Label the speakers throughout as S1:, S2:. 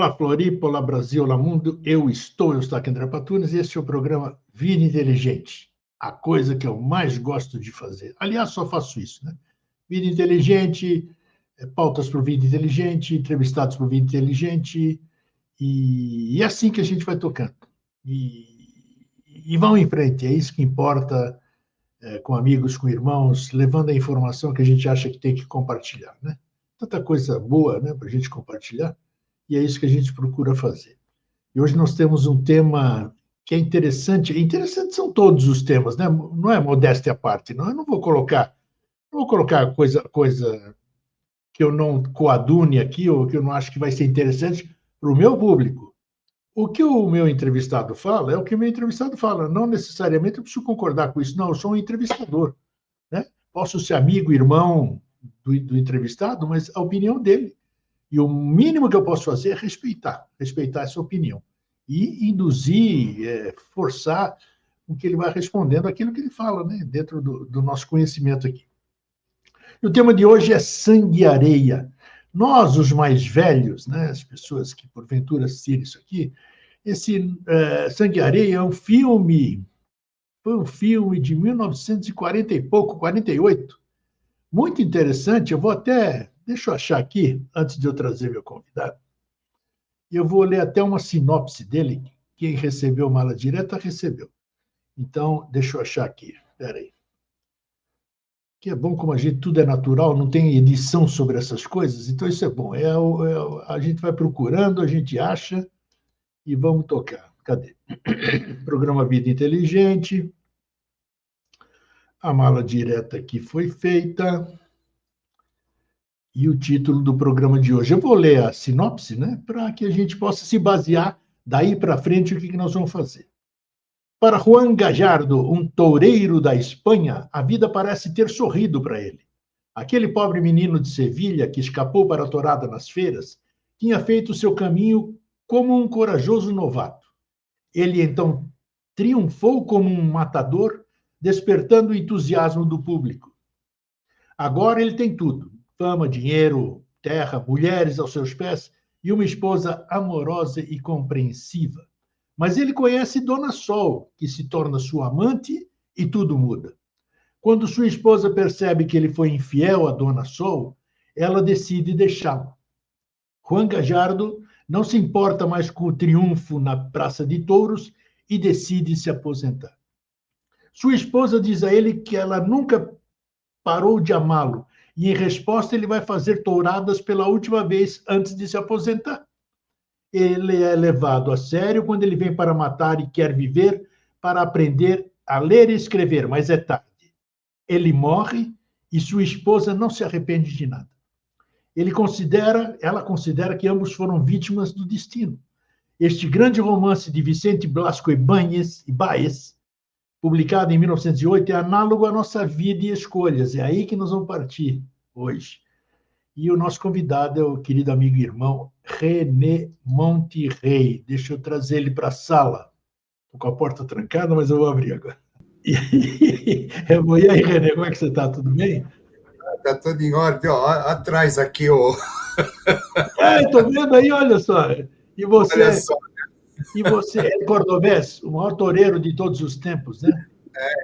S1: Olá, Floripa, olá, Brasil, olá, mundo. Eu estou aqui André Patunas e este é o programa Vida Inteligente, a coisa que eu mais gosto de fazer. Aliás, só faço isso, né? Vida Inteligente, pautas para o Vida Inteligente, entrevistados para o Vida Inteligente, e é assim que a gente vai tocando. E vão em frente, é isso que importa, com amigos, com irmãos, levando a informação que a gente acha que tem que compartilhar, né? Tanta coisa boa, né, para a gente compartilhar. E é isso que a gente procura fazer. E hoje nós temos um tema que é interessante. Interessante são todos os temas, né? Não é modéstia à parte, não. Eu não vou colocar coisa que eu não coadune aqui ou que eu não acho que vai ser interessante para o meu público. O que o meu entrevistado fala é o que o meu entrevistado fala. Não necessariamente eu preciso concordar com isso. Não, eu sou um entrevistador, né? Posso ser amigo, irmão do entrevistado, mas a opinião dele. E o mínimo que eu posso fazer é respeitar essa opinião. E induzir, forçar com que ele vá respondendo aquilo que ele fala, né, dentro do nosso conhecimento aqui. E o tema de hoje é sangue e areia. Nós, os mais velhos, né, as pessoas que porventura assistirem isso aqui, esse Sangue e Areia é foi um filme de 1940 e pouco, 48. Muito interessante, deixa eu achar aqui, antes de eu trazer meu convidado, e eu vou ler até uma sinopse dele, quem recebeu Mala Direta recebeu. Então, deixa eu achar aqui, espera aí. Que é bom como tudo é natural, não tem edição sobre essas coisas, então isso é bom. A gente vai procurando, a gente acha e vamos tocar. Cadê? Programa Vida Inteligente, a Mala Direta que foi feita, e o título do programa de hoje. Eu vou ler a sinopse, né, para que a gente possa se basear daí para frente o que nós vamos fazer. Para Juan Gallardo, um toureiro da Espanha, a vida parece ter sorrido para ele. Aquele pobre menino de Sevilha que escapou para a tourada nas feiras tinha feito seu caminho como um corajoso novato. Ele então triunfou como um matador, despertando o entusiasmo do público. Agora ele tem tudo: fama, dinheiro, terra, mulheres aos seus pés e uma esposa amorosa e compreensiva. Mas ele conhece Dona Sol, que se torna sua amante, e tudo muda. Quando sua esposa percebe que ele foi infiel a Dona Sol, ela decide deixá-lo. Juan Gallardo não se importa mais com o triunfo na Praça de Touros e decide se aposentar. Sua esposa diz a ele que ela nunca parou de amá-lo, e, em resposta, ele vai fazer touradas pela última vez antes de se aposentar. Ele é levado a sério quando ele vem para matar e quer viver para aprender a ler e escrever, mas é tarde. Ele morre e sua esposa não se arrepende de nada. Ela considera que ambos foram vítimas do destino. Este grande romance de Vicente Blasco Ibáñez, publicado em 1908, é análogo à nossa vida e escolhas. É aí que nós vamos partir hoje. E o nosso convidado é o querido amigo e irmão René Monterrey. Deixa eu trazer ele para a sala. Estou com a porta trancada, mas eu vou abrir agora. E aí, René, como é que você está? Tudo bem?
S2: Está tudo em ordem. Ó, atrás aqui,
S1: Estou vendo aí, olha só. E você, olha só. E você é cordobés, o maior toureiro de todos os tempos, né?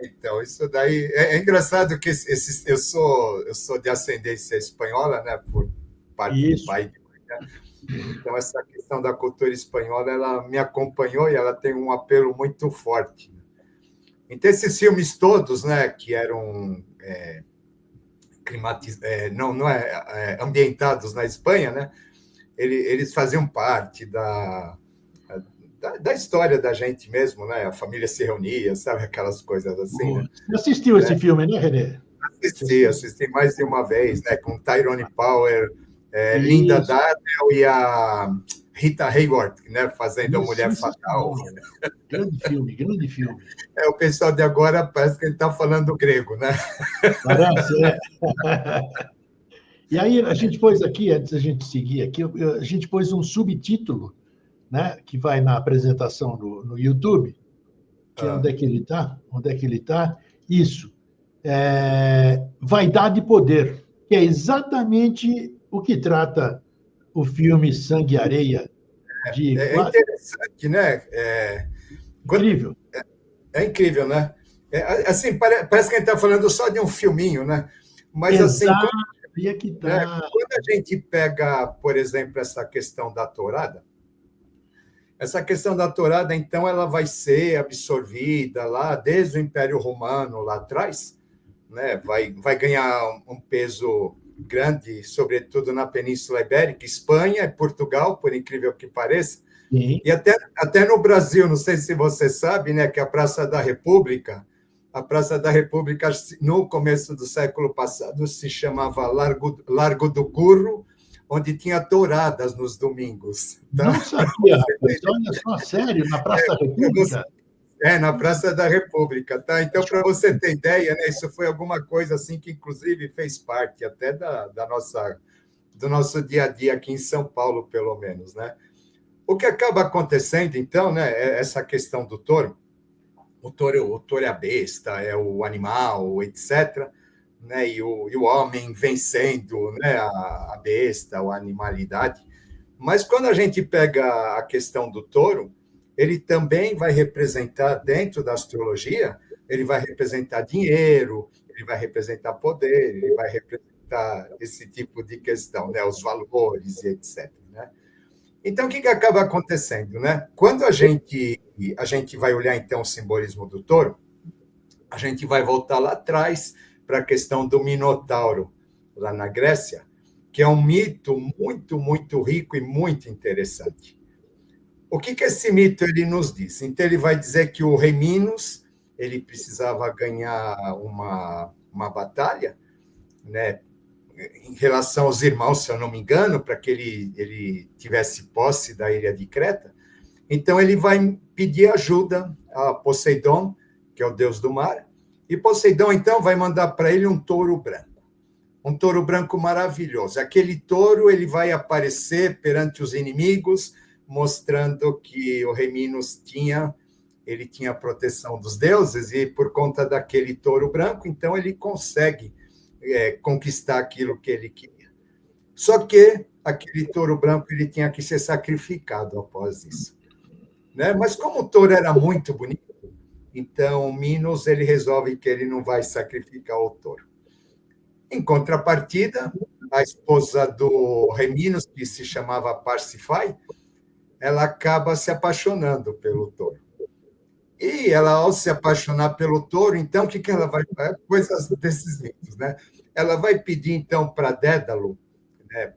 S2: Então, isso daí... É engraçado que eu sou de ascendência espanhola, né? Por parte do pai. Né? Então, essa questão da cultura espanhola, ela me acompanhou e ela tem um apelo muito forte. Então, esses filmes todos, né? Que eram ambientados na Espanha, né? Eles faziam parte da história da gente mesmo, né? A família se reunia, sabe? Aquelas coisas assim, né?
S1: Você assistiu esse filme, né, René?
S2: Assisti mais de uma vez, né? Com Tyrone Power, Linda Darnell e a Rita Hayworth, né? Fazendo a Mulher Fatal.
S1: Grande filme, grande filme.
S2: O pessoal de agora parece que ele está falando grego, né?
S1: Parece, E aí a gente pôs aqui, antes da gente seguir aqui, a gente pôs um subtítulo, né, que vai na apresentação no YouTube, que onde é que ele está? Onde é que ele está? Isso. Vaidade e Poder, que é exatamente o que trata o filme Sangue e Areia,
S2: É interessante, né?
S1: Incrível.
S2: É incrível, né? Assim, parece que a gente está falando só de um filminho, né? Mas,
S1: Exato,
S2: assim,
S1: e aqui
S2: né,
S1: está.
S2: quando a gente pega, por exemplo, essa questão da tourada, então, ela vai ser absorvida lá desde o Império Romano, lá atrás, né? Vai ganhar um peso grande, sobretudo na Península Ibérica, Espanha e Portugal, por incrível que pareça.
S1: Sim.
S2: E até no Brasil, não sei se você sabe, né, que a Praça da República, no começo do século passado, se chamava Largo do Curro, onde tinha touradas nos domingos. Tá?
S1: Não sabia, rapaz. Olha só, sério, na Praça da República?
S2: Na Praça da República, tá? Então, para você ter ideia, né, isso foi alguma coisa assim que, inclusive, fez parte até do nosso dia a dia aqui em São Paulo, pelo menos, né? O que acaba acontecendo, então, né, é essa questão do touro. O touro é a besta, é o animal, etc., né, e o homem vencendo, né, a besta, a animalidade. Mas quando a gente pega a questão do touro, ele também vai representar, dentro da astrologia, ele vai representar dinheiro, ele vai representar poder, ele vai representar esse tipo de questão, né, os valores e etc., né? Então, o que acaba acontecendo, né? Quando a gente vai olhar, então, o simbolismo do touro, a gente vai voltar lá atrás para a questão do Minotauro, lá na Grécia, que é um mito muito, muito rico e muito interessante. O que esse mito ele nos diz? Então, ele vai dizer que o rei Minos ele precisava ganhar uma batalha, né, em relação aos irmãos, se eu não me engano, para que ele tivesse posse da ilha de Creta. Então, ele vai pedir ajuda a Poseidon, que é o deus do mar, e Poseidon, então, vai mandar para ele um touro branco maravilhoso. Aquele touro ele vai aparecer perante os inimigos, mostrando que o rei Minos tinha a proteção dos deuses, e por conta daquele touro branco, então, ele consegue conquistar aquilo que ele queria. Só que aquele touro branco ele tinha que ser sacrificado após isso, né? Mas como o touro era muito bonito, então Minos ele resolve que ele não vai sacrificar o touro. Em contrapartida, a esposa do rei Minos, que se chamava Parsifai, ela acaba se apaixonando pelo touro. E ela, ao se apaixonar pelo touro, então, o que ela vai fazer? Coisas desses mitos, né? Ela vai pedir, então, para Dédalo, né,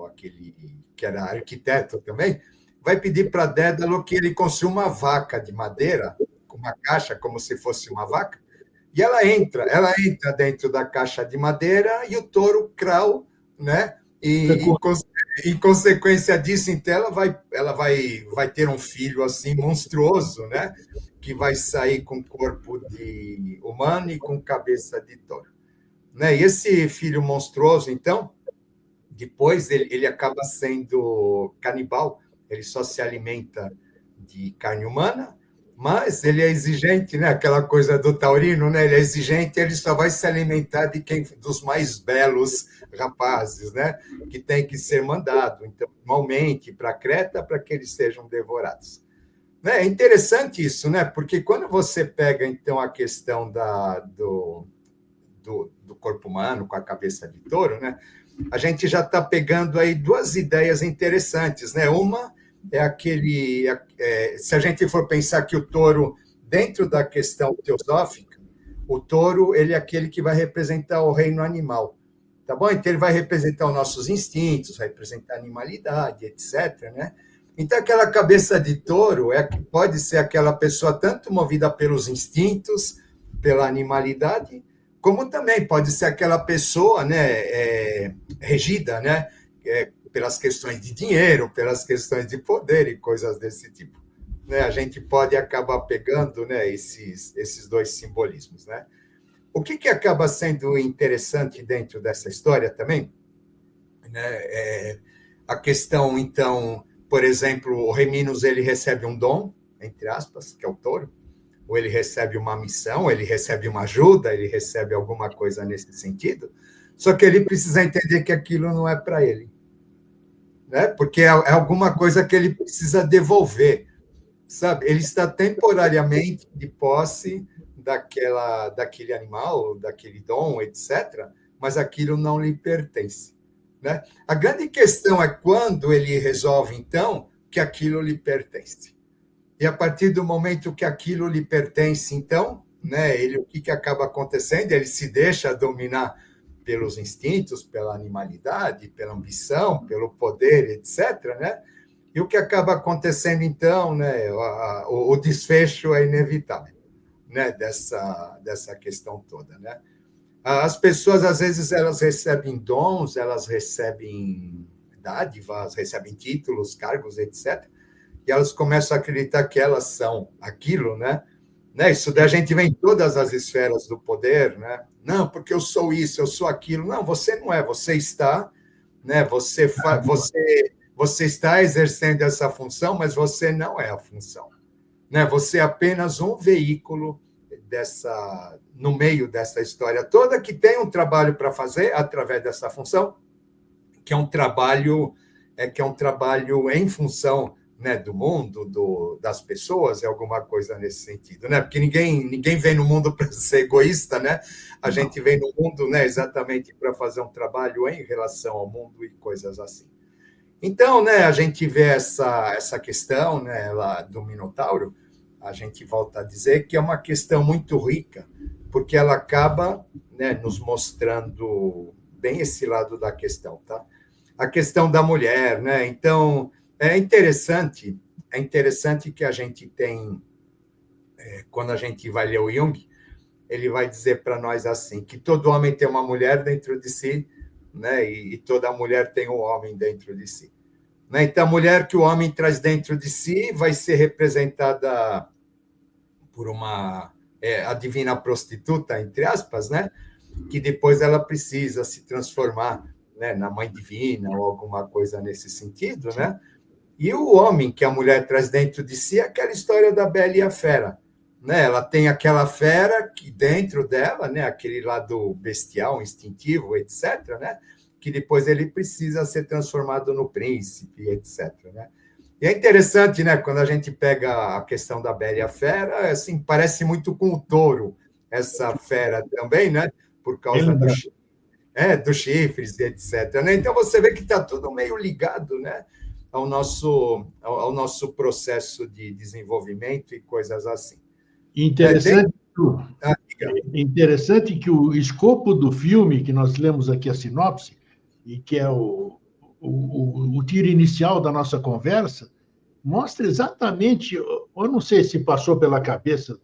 S2: aquele que era arquiteto também, vai pedir para Dédalo que ele construa uma vaca de madeira, com uma caixa, como se fosse uma vaca, e ela entra dentro da caixa de madeira e o touro crau, né? E em consequência disso, então, ela vai ter um filho assim monstruoso, né? Que vai sair com corpo de humano e com cabeça de touro, né? E esse filho monstruoso, então, depois ele acaba sendo canibal, ele só se alimenta de carne humana, mas ele é exigente, né? Aquela coisa do taurino, né? Ele é exigente, ele só vai se alimentar dos mais belos rapazes, né? Que tem que ser mandado, então, normalmente, para Creta, para que eles sejam devorados. É interessante isso, né? Porque quando você pega, então, a questão do corpo humano com a cabeça de touro, né? A gente já está pegando aí duas ideias interessantes, né? Uma é se a gente for pensar que o touro, dentro da questão teosófica, o touro ele é aquele que vai representar o reino animal, tá bom? Então ele vai representar os nossos instintos, vai representar a animalidade, etc., né? Então aquela cabeça de touro pode ser aquela pessoa tanto movida pelos instintos, pela animalidade, como também pode ser aquela pessoa, né, regida, né, pelas questões de dinheiro, pelas questões de poder e coisas desse tipo, né? A gente pode acabar pegando, né, esses dois simbolismos, né? O que acaba sendo interessante dentro dessa história também, né, a questão, então, por exemplo, o rei Minos ele recebe um dom, entre aspas, que é o touro, ou ele recebe uma missão, ele recebe uma ajuda, ele recebe alguma coisa nesse sentido, só que ele precisa entender que aquilo não é para ele. né? Porque é alguma coisa que ele precisa devolver, sabe? Ele está temporariamente de posse daquele animal, daquele dom, etc., mas aquilo não lhe pertence, né? A grande questão é quando ele resolve, então, que aquilo lhe pertence. E a partir do momento que aquilo lhe pertence, então, né, o que acaba acontecendo? Ele se deixa dominar pelos instintos, pela animalidade, pela ambição, pelo poder, etc., né? E o que acaba acontecendo, então, né, o desfecho é inevitável, né, dessa questão toda, né? As pessoas, às vezes, elas recebem dons, elas recebem dádivas, recebem títulos, cargos, etc., e elas começam a acreditar que elas são aquilo, né? Isso daí a gente vê em todas as esferas do poder, né? Não, porque eu sou isso, eu sou aquilo. Não, você não é, você está, né? Você está exercendo essa função, mas você não é a função, né? Você é apenas um veículo no meio dessa história toda, que tem um trabalho para fazer através dessa função, que é um trabalho em função, né, do mundo, das pessoas, é alguma coisa nesse sentido, né? Porque ninguém vem no mundo para ser egoísta, né? A gente vem no mundo, né, exatamente para fazer um trabalho em relação ao mundo e coisas assim. Então, né, a gente vê essa questão, né, lá do Minotauro, a gente volta a dizer que é uma questão muito rica, porque ela acaba, né, nos mostrando bem esse lado da questão, tá? A questão da mulher, né? Então, é interessante que a gente tem, quando a gente vai ler o Jung, ele vai dizer para nós assim, que todo homem tem uma mulher dentro de si, né? E toda mulher tem um homem dentro de si. Né? Então, a mulher que o homem traz dentro de si vai ser representada por a divina prostituta, entre aspas, né? Que depois ela precisa se transformar, né, na mãe divina ou alguma coisa nesse sentido, né? E o homem que a mulher traz dentro de si é aquela história da Bela e a Fera, né? Ela tem aquela fera que dentro dela, né, aquele lado bestial, instintivo, etc., né? Que depois ele precisa ser transformado no príncipe, etc., né? E é interessante, né, quando a gente pega a questão da Bela e a Fera, assim, parece muito com o touro, essa fera também, né? Por causa dos chifres, etc., né? Então você vê que está tudo meio ligado, né, ao nosso processo de desenvolvimento e coisas assim.
S1: Interessante que o escopo do filme, que nós lemos aqui a sinopse, e que é o tiro inicial da nossa conversa, mostra exatamente, eu não sei se passou pela cabeça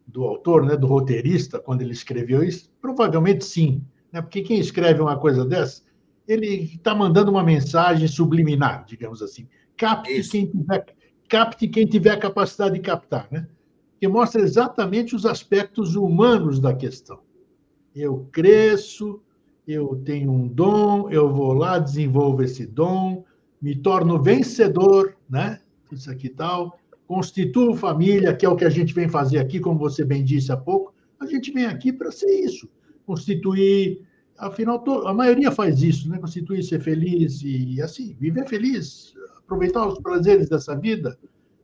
S1: do autor, né, do roteirista, quando ele escreveu isso, provavelmente sim, né, porque quem escreve uma coisa dessa, ele está mandando uma mensagem subliminar, digamos assim. Capte quem tiver a capacidade de captar, né? Que mostra exatamente os aspectos humanos da questão. Eu cresço, eu tenho um dom, eu vou lá, desenvolvo esse dom, me torno vencedor, né? Isso aqui e tal, constituo família, que é o que a gente vem fazer aqui, como você bem disse há pouco. A gente vem aqui para ser isso, constituir. Afinal, a maioria faz isso, né? Constituir, ser feliz e, assim, viver feliz, aproveitar os prazeres dessa vida,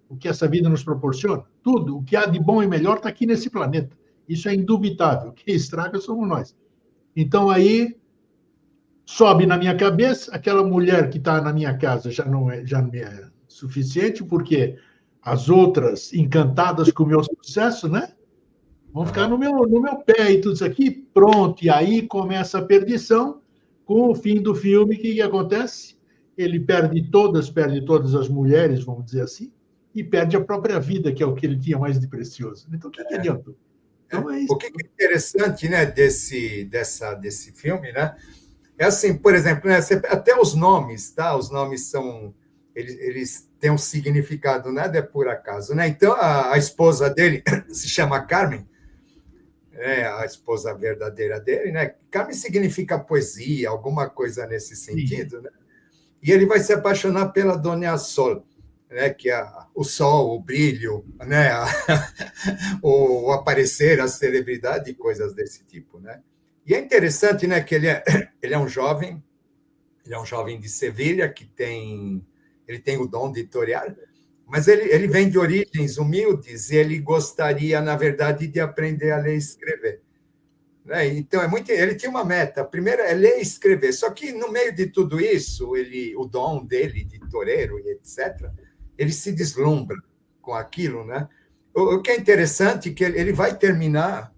S1: o que essa vida nos proporciona. Tudo, o que há de bom e melhor está aqui nesse planeta. Isso é indubitável. Quem estraga somos nós. Então, aí, sobe na minha cabeça, aquela mulher que está na minha casa já não é suficiente, porque as outras, encantadas com o meu sucesso, né? Vão ficar no meu pé e tudo isso aqui, pronto. E aí começa a perdição. Com o fim do filme, o que acontece? Ele perde todas as mulheres, vamos dizer assim, e perde a própria vida, que é o que ele tinha mais de precioso. Então, o que adianta?
S2: Então, é isso. O que é interessante, né, desse filme, né? É assim, por exemplo, né, até os nomes, tá? Os nomes são... Eles têm um significado, nada é por acaso, né? Então, a esposa dele se chama Carmen, a esposa verdadeira dele, né? Carmen significa poesia, alguma coisa nesse sentido, né? E ele vai se apaixonar pela Dona Sol, né? Que é o sol, o brilho, né? O aparecer, a celebridade e coisas desse tipo, né? E é interessante, né? Que ele é um jovem, Ele é um jovem de Sevilha que ele tem o dom de torear, mas ele vem de origens humildes e ele gostaria, na verdade, de aprender a ler e escrever. Né? Então, ele tinha uma meta. A primeira é ler e escrever. Só que, no meio de tudo isso, o dom dele de toureiro e etc., ele se deslumbra com aquilo. Né? O que é interessante é que ele vai terminar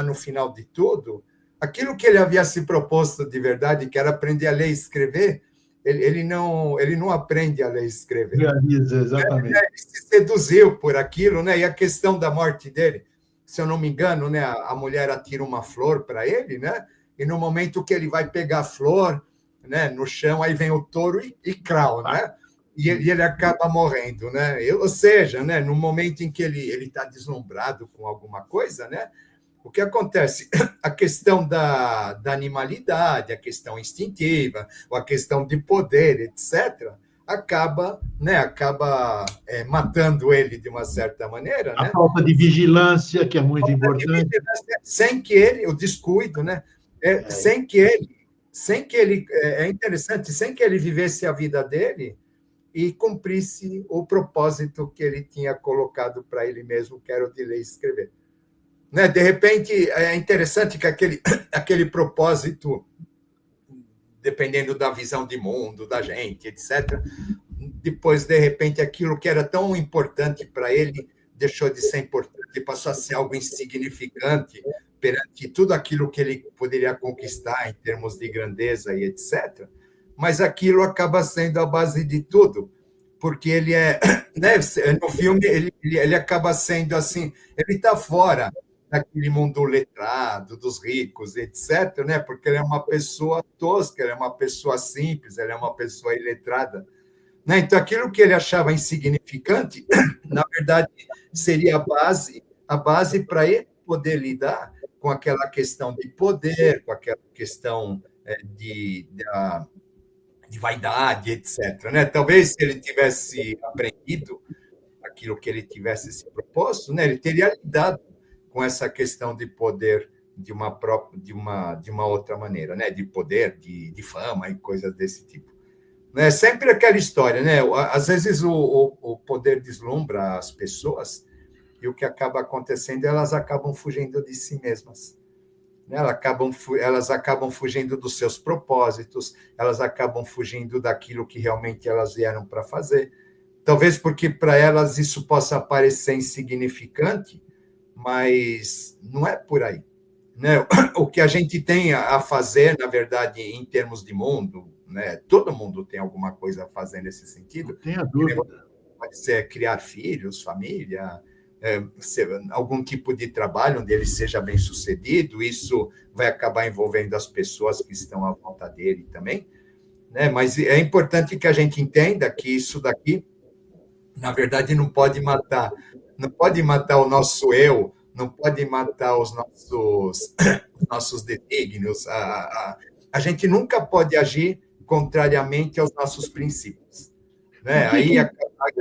S2: no final de tudo, aquilo que ele havia se proposto de verdade, que era aprender a ler e escrever, ele não aprende a ler e escrever.
S1: Realiza, exatamente.
S2: Ele se seduziu por aquilo, né? E a questão da morte dele, se eu não me engano, né? A mulher atira uma flor para ele, né? E no momento que ele vai pegar a flor, né? No chão, aí vem o touro e crau, né? E ele acaba morrendo, né? Ou seja, né? No momento em que ele está deslumbrado com alguma coisa, né? O que acontece? A questão da animalidade, a questão instintiva, ou a questão de poder, etc., acaba matando ele de uma certa maneira.
S1: A falta de vigilância, que é muito importante.
S2: Sem que ele, o descuido, né? Sem que ele, é interessante, sem que ele vivesse a vida dele e cumprisse o propósito que ele tinha colocado para ele mesmo, que era o de ler e escrever. Né? De repente, é interessante que aquele propósito, dependendo da visão de mundo, da gente, etc., depois, de repente, aquilo que era tão importante para ele deixou de ser importante, passou a ser algo insignificante perante tudo aquilo que ele poderia conquistar em termos de grandeza e etc., mas aquilo acaba sendo a base de tudo, porque ele né, no filme, ele acaba sendo assim, ele está fora daquele mundo letrado, dos ricos, etc., né? Porque ele é uma pessoa tosca, ele é uma pessoa simples, ele é uma pessoa iletrada. Né? Então, aquilo que ele achava insignificante, na verdade, seria a base para ele poder lidar com aquela questão de poder, com aquela questão de vaidade, etc. Né? Talvez, se ele tivesse aprendido aquilo que ele tivesse se proposto, né? Ele teria lidado com essa questão de poder de uma outra maneira, né? De poder, de fama e coisas desse tipo. Né? Sempre aquela história, né? Às vezes o poder deslumbra as pessoas e o que acaba acontecendo, elas acabam fugindo de si mesmas. Né? Elas acabam fugindo dos seus propósitos, elas acabam fugindo daquilo que realmente elas vieram para fazer. Talvez porque para elas isso possa parecer insignificante, mas não é por aí. Né? O que a gente tem a fazer, na verdade, em termos de mundo, né? Todo mundo tem alguma coisa a fazer nesse sentido.
S1: Não tenha dúvida.
S2: Pode ser criar filhos, família, algum tipo de trabalho onde ele seja bem sucedido, isso vai acabar envolvendo as pessoas que estão à volta dele também. Né? Mas é importante que a gente entenda que isso daqui, na verdade, não pode matar o nosso eu, não pode matar os nossos desígnios. A gente nunca pode agir contrariamente aos nossos princípios. Né? Aí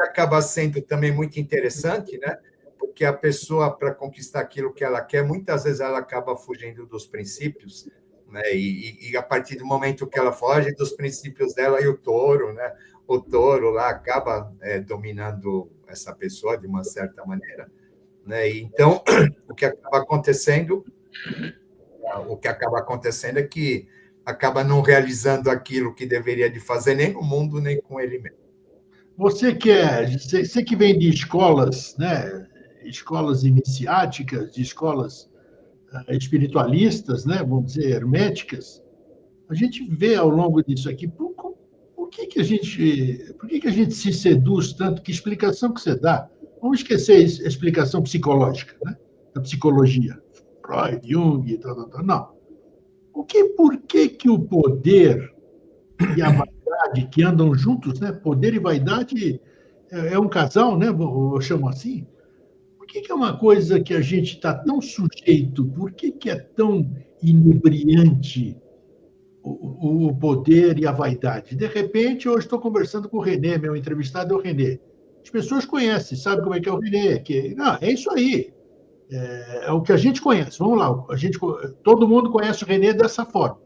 S2: acaba sendo também muito interessante, né? Porque a pessoa, para conquistar aquilo que ela quer, muitas vezes ela acaba fugindo dos princípios, né? E a partir do momento que ela foge dos princípios dela, e o touro, né? O touro lá acaba dominando essa pessoa de uma certa maneira. Né? E, então, o que acaba acontecendo é que acaba não realizando aquilo que deveria de fazer, nem no mundo, nem com ele mesmo.
S1: Você que vem de escolas, né? Escolas iniciáticas, de escolas espiritualistas, né? Vamos dizer, herméticas, a gente vê ao longo disso aqui, por que a gente se seduz tanto? Que explicação que você dá? Vamos esquecer a explicação psicológica, né? Da psicologia. Freud, Jung, tal. Não. Por que o poder e a vaidade que andam juntos, né? Poder e vaidade é um casal, né? Eu chamo assim. Por que é uma coisa que a gente está tão sujeito? Por que é tão inebriante o poder e a vaidade? De repente, hoje estou conversando com o René, meu entrevistado é o René. As pessoas conhecem, sabem como é que é o René. Não, é isso aí. É o que a gente conhece. Vamos lá, todo mundo conhece o René dessa forma.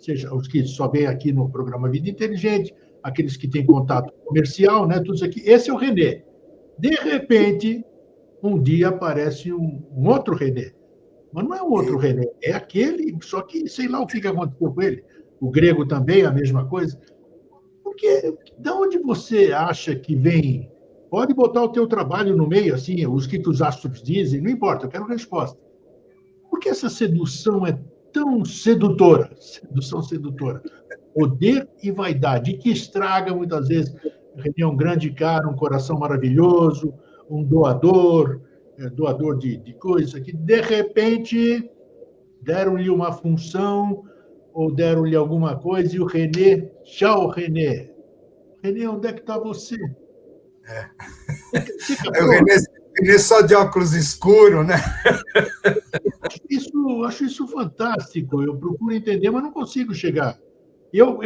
S1: seja os que só vêm aqui no programa Vida Inteligente, aqueles que têm contato comercial, né? Tudo isso aqui. Esse é o René. De repente, um dia aparece um outro René. Mas não é um outro René, é aquele, só que sei lá o que aconteceu com ele. O grego também, a mesma coisa. Porque de onde você acha que vem? Pode botar o teu trabalho no meio, assim, os que os astros dizem, não importa, eu quero resposta. Por que essa sedução é tão sedutora? Sedução sedutora. Poder e vaidade, que estraga muitas vezes. É um grande cara, um coração maravilhoso, um doador, doador de coisas, que de repente deram-lhe uma função ou deram-lhe alguma coisa e o René, tchau, René. René, onde é que está você?
S2: O René só de óculos escuros, né?
S1: Acho isso fantástico. Eu procuro entender, mas não consigo chegar. Eu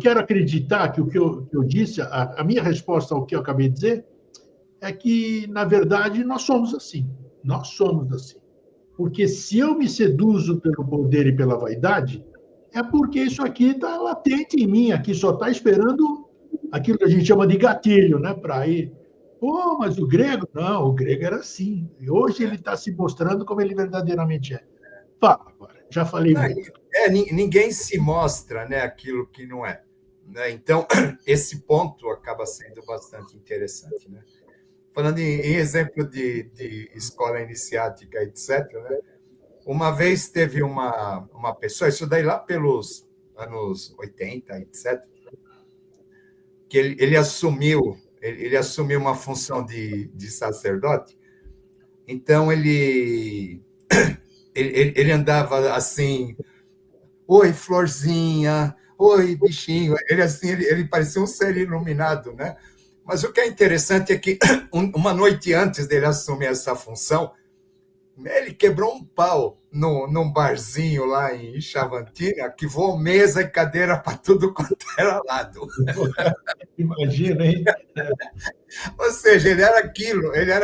S1: quero acreditar que o que eu disse, a minha resposta ao que eu acabei de dizer, é que, na verdade, nós somos assim. Nós somos assim. Porque se eu me seduzo pelo poder e pela vaidade, é porque isso aqui está latente em mim, aqui só está esperando aquilo que a gente chama de gatilho, né? Para ir. Pô, mas o grego? Não, o grego era assim. E hoje ele está se mostrando como ele verdadeiramente é. Fala agora, já falei muito.
S2: Ninguém se mostra, né, aquilo que não é. Né? Então, esse ponto acaba sendo bastante interessante. Né? Falando em exemplo de escola iniciática, etc., né? Uma vez teve uma pessoa, isso daí lá pelos anos 80, etc., que ele assumiu uma função de sacerdote, então ele andava assim, oi, florzinha, oi, bichinho, ele parecia um ser iluminado, né? Mas o que é interessante é que uma noite antes dele assumir essa função, ele quebrou um pau num barzinho lá em Chavantina, que voou mesa e cadeira para tudo quanto era lado.
S1: Imagina, hein?
S2: Ou seja, ele era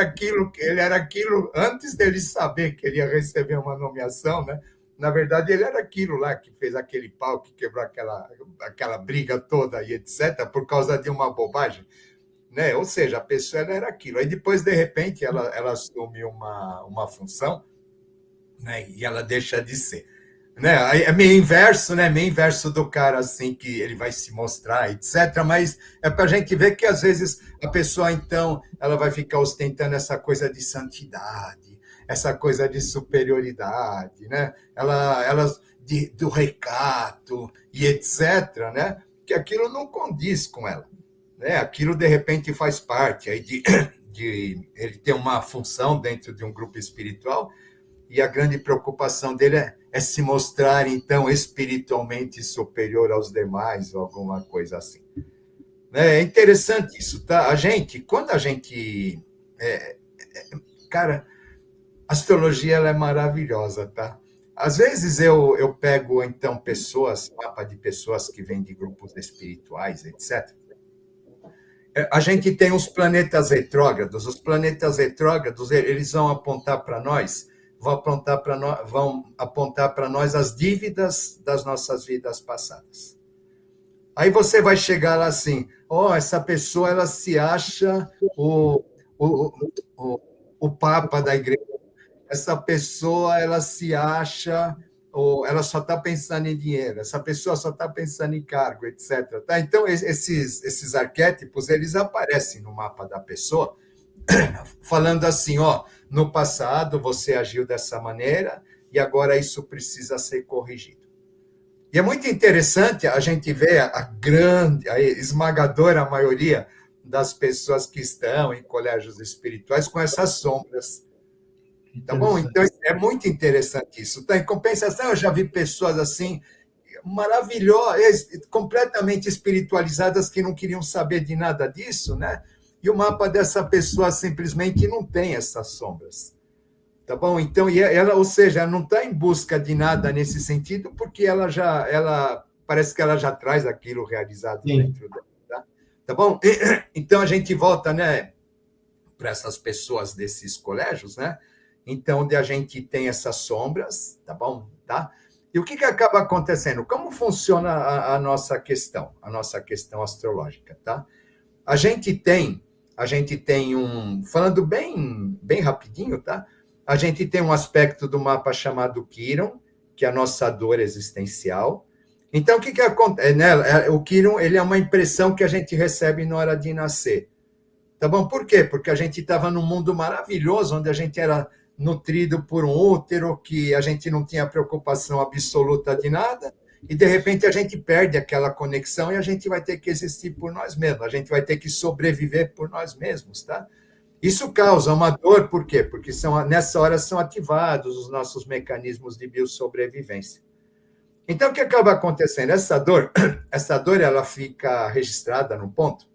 S2: aquilo antes dele saber que ele ia receber uma nomeação, né? Na verdade, ele era aquilo lá que fez aquele pau, que quebrou aquela briga toda e etc., por causa de uma bobagem. Né? Ou seja, a pessoa ela era aquilo. Aí depois, de repente, ela assume uma função, né? E ela deixa de ser. Né? Aí é meio inverso, né? Meio inverso do cara assim que ele vai se mostrar, etc. Mas é para a gente ver que às vezes a pessoa então ela vai ficar ostentando essa coisa de santidade, essa coisa de superioridade, né? Do recato e etc. Né? Que aquilo não condiz com ela. Né? Aquilo, de repente, faz parte aí de ele ter uma função dentro de um grupo espiritual e a grande preocupação dele é se mostrar, então, espiritualmente superior aos demais ou alguma coisa assim. É interessante isso, tá? Quando a gente... cara, a astrologia ela é maravilhosa, tá? Às vezes eu pego, então, mapa de pessoas que vêm de grupos espirituais, etc., a gente tem os planetas retrógrados. Os planetas retrógrados, eles vão apontar para nós, vão apontar para nós as dívidas das nossas vidas passadas. Aí você vai chegar lá assim, essa pessoa ela se acha o papa da igreja. Essa pessoa ela se acha ou ela só está pensando em dinheiro, essa pessoa só está pensando em cargo, etc. Tá? Então, esses arquétipos, eles aparecem no mapa da pessoa, falando assim, no passado você agiu dessa maneira e agora isso precisa ser corrigido. E é muito interessante a gente ver a esmagadora maioria das pessoas que estão em colégios espirituais com essas sombras. Tá bom? Então, é muito interessante isso. Tá? Em compensação, eu já vi pessoas assim, maravilhosas, completamente espiritualizadas, que não queriam saber de nada disso, né? E o mapa dessa pessoa simplesmente não tem essas sombras. Tá bom? Então, ou seja, ela não está em busca de nada nesse sentido, porque parece que ela já traz aquilo realizado dentro dela. Tá bom? Então, a gente volta, né, para essas pessoas desses colégios, né? Então, onde a gente tem essas sombras, tá bom? Tá? E o que acaba acontecendo? Como funciona a nossa questão astrológica, tá? A gente tem falando bem rapidinho, tá? A gente tem um aspecto do mapa chamado Quiron, que é a nossa dor existencial. Então, o que acontece? Né? O Quiron, ele é uma impressão que a gente recebe na hora de nascer. Tá bom? Por quê? Porque a gente estava num mundo maravilhoso, onde a gente era nutrido por um útero, que a gente não tinha preocupação absoluta de nada, e de repente a gente perde aquela conexão e a gente vai ter que existir por nós mesmos, a gente vai ter que sobreviver por nós mesmos, tá? Isso causa uma dor, por quê? Porque nessa hora são ativados os nossos mecanismos de biossobrevivência. Então, o que acaba acontecendo? Essa dor ela fica registrada num ponto,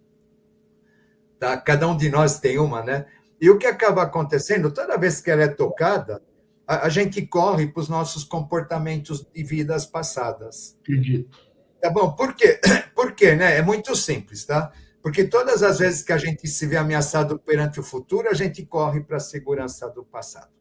S2: tá? Cada um de nós tem uma, né? E o que acaba acontecendo, toda vez que ela é tocada, a gente corre para os nossos comportamentos de vidas passadas.
S1: Acredito.
S2: Tá bom? Por quê? Por quê, né? É muito simples, tá? Porque todas as vezes que a gente se vê ameaçado perante o futuro, a gente corre para a segurança do passado.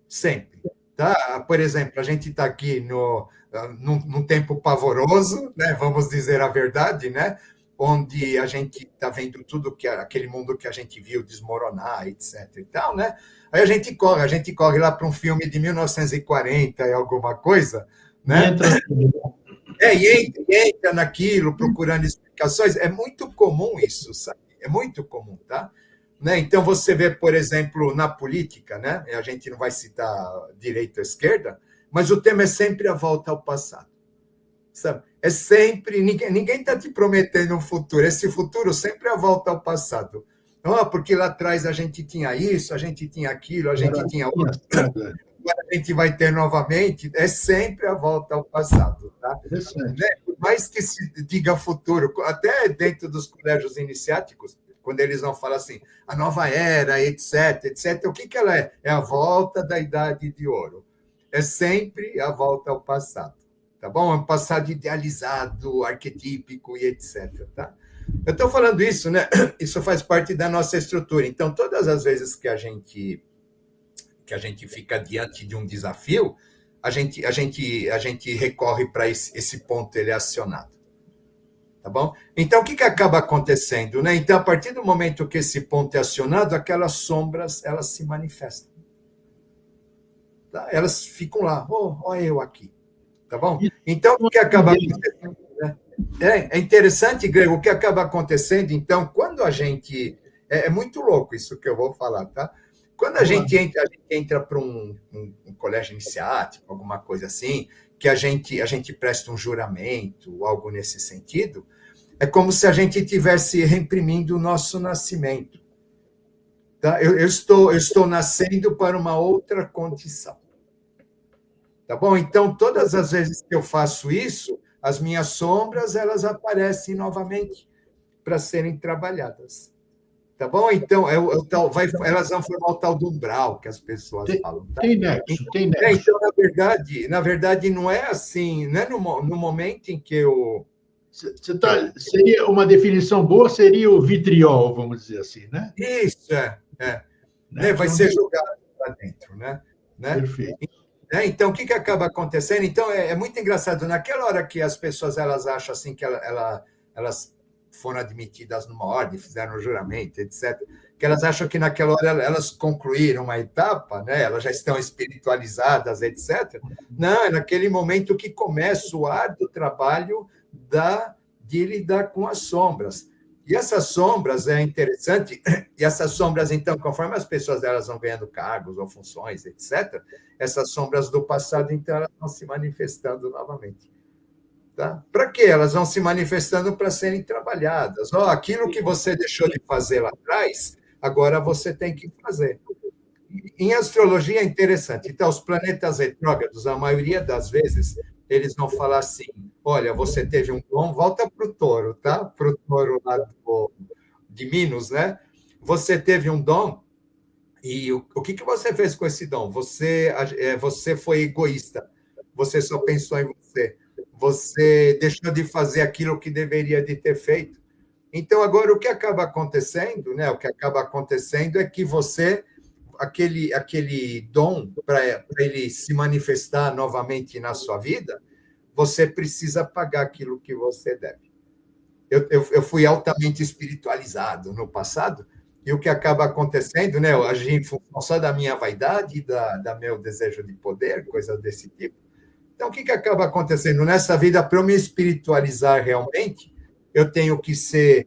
S2: Sempre. Tá? Por exemplo, a gente está aqui num tempo pavoroso, né? Vamos dizer a verdade, né? Onde a gente está vendo tudo aquele mundo que a gente viu desmoronar, etc. e tal, né? Aí a gente corre lá para um filme de 1940 e alguma coisa, né? E entra naquilo, procurando explicações. É muito comum isso, sabe? É muito comum, tá? Né? Então, você vê, por exemplo, na política, né? A gente não vai citar direita ou esquerda, mas o tema é sempre a volta ao passado. Sabe? É sempre, ninguém está te prometendo um futuro, esse futuro sempre é a volta ao passado. Porque lá atrás a gente tinha isso, a gente tinha aquilo, a gente tinha outro, agora a gente vai ter novamente, é sempre a volta ao passado. Tá? Né? Por mais que se diga futuro, até dentro dos colégios iniciáticos, quando eles vão falar assim, a nova era, etc., o que ela é? É a volta da Idade de Ouro. É sempre a volta ao passado. Tá bom? É um passado idealizado, arquetípico e etc. Tá? Eu estou falando isso, né? Isso faz parte da nossa estrutura. Então, todas as vezes que a gente fica diante de um desafio, a gente recorre para esse ponto, ele é acionado. Tá bom? Então, o que acaba acontecendo? Né? Então, a partir do momento que esse ponto é acionado, aquelas sombras, elas se manifestam. Tá? Elas ficam lá, olha eu aqui. Tá bom? Então, o que acaba acontecendo? Né? É interessante, Grego, o que acaba acontecendo, então, quando a gente... É muito louco isso que eu vou falar, tá? Quando a gente entra para um colégio iniciático, alguma coisa assim, que a gente presta um juramento, algo nesse sentido, é como se a gente estivesse reprimindo o nosso nascimento. Tá? Eu estou nascendo para uma outra condição. Tá bom? Então, todas as vezes que eu faço isso, as minhas sombras, elas aparecem novamente para serem trabalhadas. Tá bom? Então, elas vão formar o tal do umbral que as pessoas falam. Tá?
S1: Tem nexo.
S2: Então, na verdade, não é assim, não é no momento em que eu...
S1: Seria uma definição boa, seria o vitriol, vamos dizer assim, né?
S2: Isso, né? Vai ser jogado lá dentro, né?
S1: Perfeito.
S2: Então, o que acaba acontecendo? Então, é muito engraçado. Naquela hora que as pessoas elas acham assim que elas foram admitidas numa ordem, fizeram o juramento, etc., que elas acham que naquela hora elas concluíram uma etapa, né? Elas já estão espiritualizadas, etc. Não, é naquele momento que começa o árduo trabalho de lidar com as sombras. E essas sombras, é interessante, e essas sombras, então, conforme as pessoas elas vão ganhando cargos ou funções, etc., essas sombras do passado, então, elas vão se manifestando novamente. Tá? Para quê? Elas vão se manifestando para serem trabalhadas. Aquilo que você deixou de fazer lá atrás, agora você tem que fazer. Em astrologia é interessante. Então, os planetas retrógrados, a maioria das vezes, eles vão falar assim, olha, você teve um dom, volta para o touro, tá? Para o touro lá de Minos, né? Você teve um dom, e o que você fez com esse dom? Você foi egoísta, você só pensou em você, você deixou de fazer aquilo que deveria de ter feito. Então, agora, o que acaba acontecendo, né? O que acaba acontecendo é que você aquele dom para ele se manifestar novamente na sua vida, você precisa pagar aquilo que você deve. Eu fui altamente espiritualizado no passado, e o que acaba acontecendo, né? Eu agi em função só da minha vaidade, da meu desejo de poder, coisas desse tipo. Então, o que acaba acontecendo? Nessa vida, para eu me espiritualizar realmente, eu tenho que ser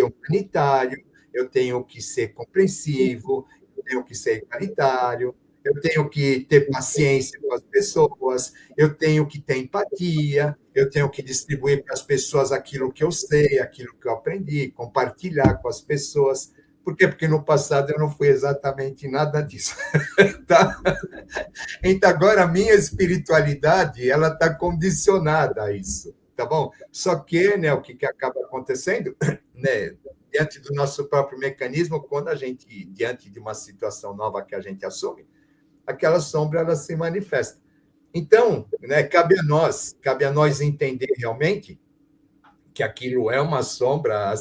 S2: humanitário, eu tenho que ser compreensivo, eu tenho que ser igualitário, eu tenho que ter paciência com as pessoas, eu tenho que ter empatia, eu tenho que distribuir para as pessoas aquilo que eu sei, aquilo que eu aprendi, compartilhar com as pessoas. Por quê? Porque no passado eu não fui exatamente nada disso. Tá? Então, agora, a minha espiritualidade ela está condicionada a isso, tá bom? Só que, né, o que acaba acontecendo, né, diante do nosso próprio mecanismo, quando a gente, diante de uma situação nova que a gente assume, aquela sombra ela se manifesta. Então, né, cabe a nós entender realmente que aquilo é uma sombra a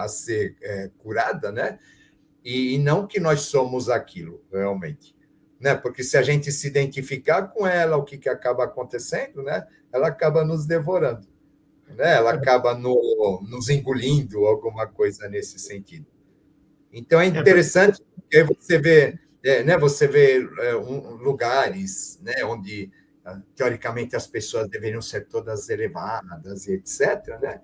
S2: ser curada, né? E não que nós somos aquilo, realmente. Né? Porque se a gente se identificar com ela, o que acaba acontecendo, né? Ela acaba nos devorando, né? Ela acaba nos engolindo, alguma coisa nesse sentido. Então, é interessante porque você vê lugares, né, onde, teoricamente, as pessoas deveriam ser todas elevadas e etc., né?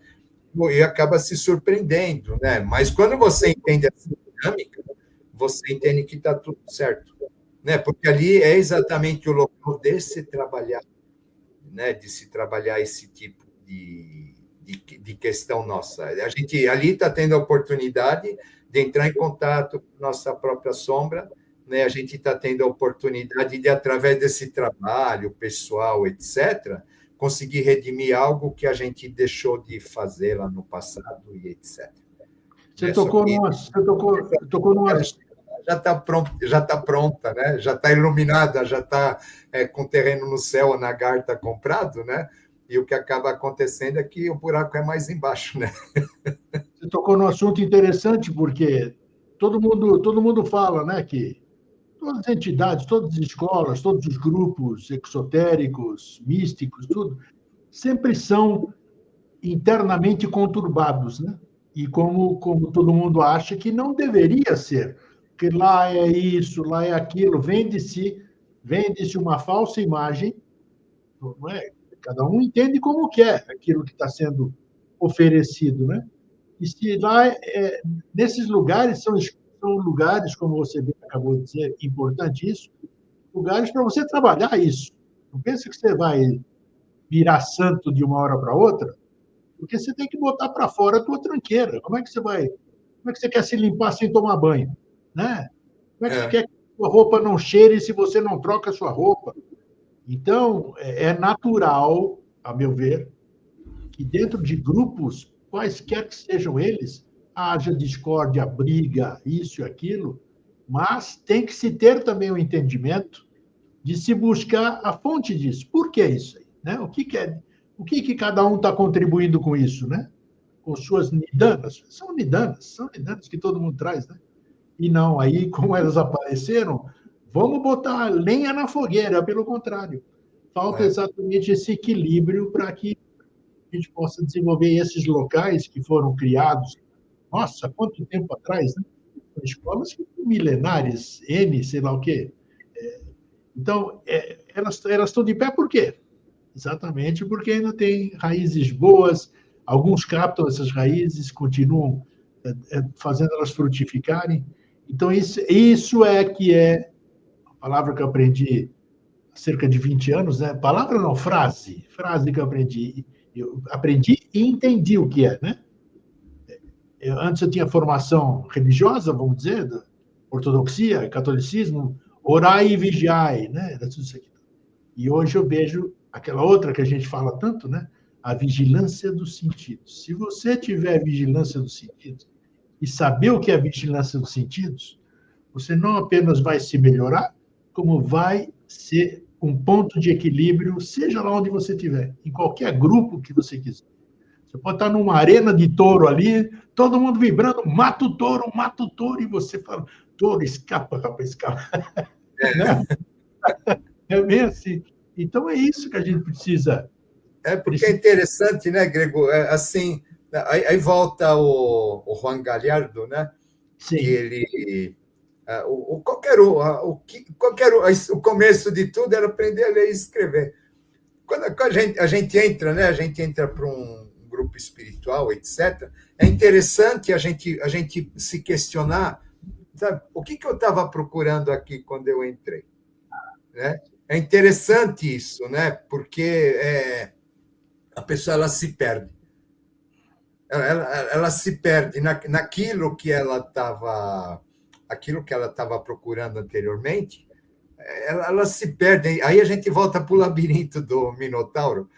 S2: E acaba se surpreendendo, né? Mas quando você entende essa dinâmica, você entende que está tudo certo, né? Porque ali é exatamente o local de se trabalhar, né? De se trabalhar esse tipo de questão nossa. A gente ali está tendo a oportunidade de entrar em contato com nossa própria sombra, né? A gente está tendo a oportunidade de, através desse trabalho pessoal, etc., conseguir redimir algo que a gente deixou de fazer lá no passado e etc.
S1: Você tocou numa.
S2: Já está pronta, né? Já está iluminada, já está com terreno no céu, a Nagar está comprado, né? E o que acaba acontecendo é que o buraco é mais embaixo, né?
S1: Você tocou num assunto interessante, porque todo mundo fala, né, que todas as entidades, todas as escolas, todos os grupos exotéricos, místicos, tudo, sempre são internamente conturbados, né? E como todo mundo acha que não deveria ser, que lá é isso, lá é aquilo, vende-se uma falsa imagem, não é? Cada um entende como quer aquilo que está sendo oferecido, né? E se lá, nesses lugares, são lugares, como você bem acabou de dizer, importante isso, lugares para você trabalhar isso. Não pensa que você vai virar santo de uma hora para outra, porque você tem que botar para fora a tua tranqueira. Como é que você quer se limpar sem tomar banho? Né? Como é que você quer que a sua roupa não cheire se você não troca a sua roupa? Então, é natural, a meu ver, que dentro de grupos, quaisquer que sejam eles, haja discórdia, briga, isso e aquilo, mas tem que se ter também o entendimento de se buscar a fonte disso. Por que isso aí? Né? O que cada um está contribuindo com isso, né? Com suas nidanas. São nidanas que todo mundo traz, né? E não, aí, como elas apareceram, vamos botar lenha na fogueira, pelo contrário. Falta exatamente esse equilíbrio para que a gente possa desenvolver esses locais que foram criados, nossa, quanto tempo atrás, né? Escolas milenares, sei lá o quê. Então, elas estão de pé por quê? Exatamente porque ainda tem raízes boas, alguns captam essas raízes, continuam fazendo elas frutificarem. Então, isso é que é a palavra que eu aprendi há cerca de 20 anos, né? Palavra não, frase que eu aprendi. Eu aprendi e entendi o que é, né? Antes eu tinha formação religiosa, vamos dizer, ortodoxia, catolicismo, orai e vigiai, né? Era tudo isso aqui. E hoje eu vejo aquela outra que a gente fala tanto, né? A vigilância dos sentidos. Se você tiver vigilância dos sentidos e saber o que é a vigilância dos sentidos, você não apenas vai se melhorar, como vai ser um ponto de equilíbrio, seja lá onde você estiver, em qualquer grupo que você quiser. Você pode estar numa arena de touro ali, todo mundo vibrando, mata o touro, e você fala, touro escapa, rapaz, escapa.
S2: É.
S1: Né? É bem assim. Então, é isso que a gente precisa.
S2: Porque é interessante, né, Grego? Assim, aí volta o Juan Galhardo, né?
S1: Sim.
S2: Que ele... o começo de tudo era aprender a ler e escrever. Quando a gente entra, né? A gente entra para um grupo espiritual, etc. É interessante a gente se questionar, sabe? O que eu estava procurando aqui quando eu entrei, né? É interessante isso, né? Porque a pessoa ela se perde. Ela se perde naquilo que ela estava procurando anteriormente. Ela se perde. Aí a gente volta para o labirinto do Minotauro,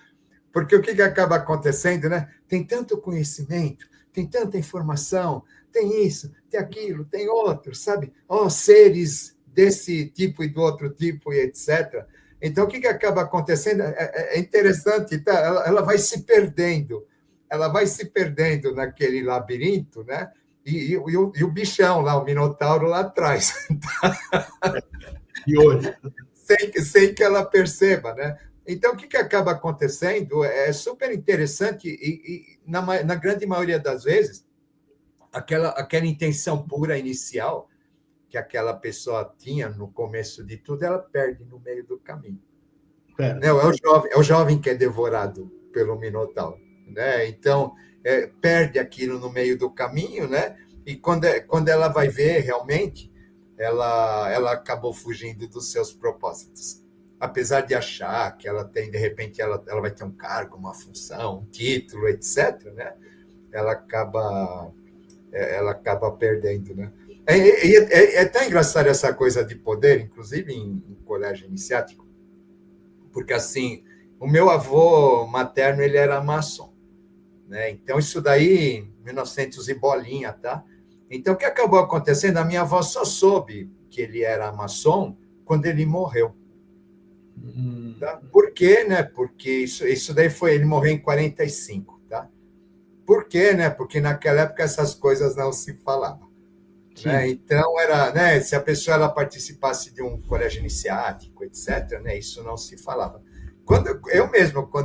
S2: porque o que acaba acontecendo, né? Tem tanto conhecimento, tem tanta informação, tem isso, tem aquilo, tem outro, sabe? Seres desse tipo e do outro tipo e etc. Então, o que acaba acontecendo? É interessante, tá? Ela vai se perdendo. Ela vai se perdendo naquele labirinto, né? E o bichão lá, o Minotauro lá atrás.
S1: E hoje.
S2: Sem que ela perceba, né? Então, o que acaba acontecendo é super interessante e na grande maioria das vezes, aquela intenção pura inicial que aquela pessoa tinha no começo de tudo, ela perde no meio do caminho. É o jovem que é devorado pelo Minotauro, né? Então, perde aquilo no meio do caminho, né? E quando ela vai ver realmente, ela acabou fugindo dos seus propósitos. Apesar de achar que ela tem, de repente, ela vai ter um cargo, uma função, um título, etc., né? Ela acaba perdendo, né? É tão engraçado essa coisa de poder, inclusive em colégio iniciático, porque, assim, o meu avô materno, ele era maçom, né? Então, isso daí, 1900 e bolinha, tá? Então, o que acabou acontecendo? A minha avó só soube que ele era maçom quando ele morreu. Tá? Por quê, né? Porque isso daí ele morreu em 45, tá? Por quê, né? Porque naquela época essas coisas não se falavam. Né? Então, né, se a pessoa ela participasse de um colégio iniciático, etc., né, isso não se falava. Quando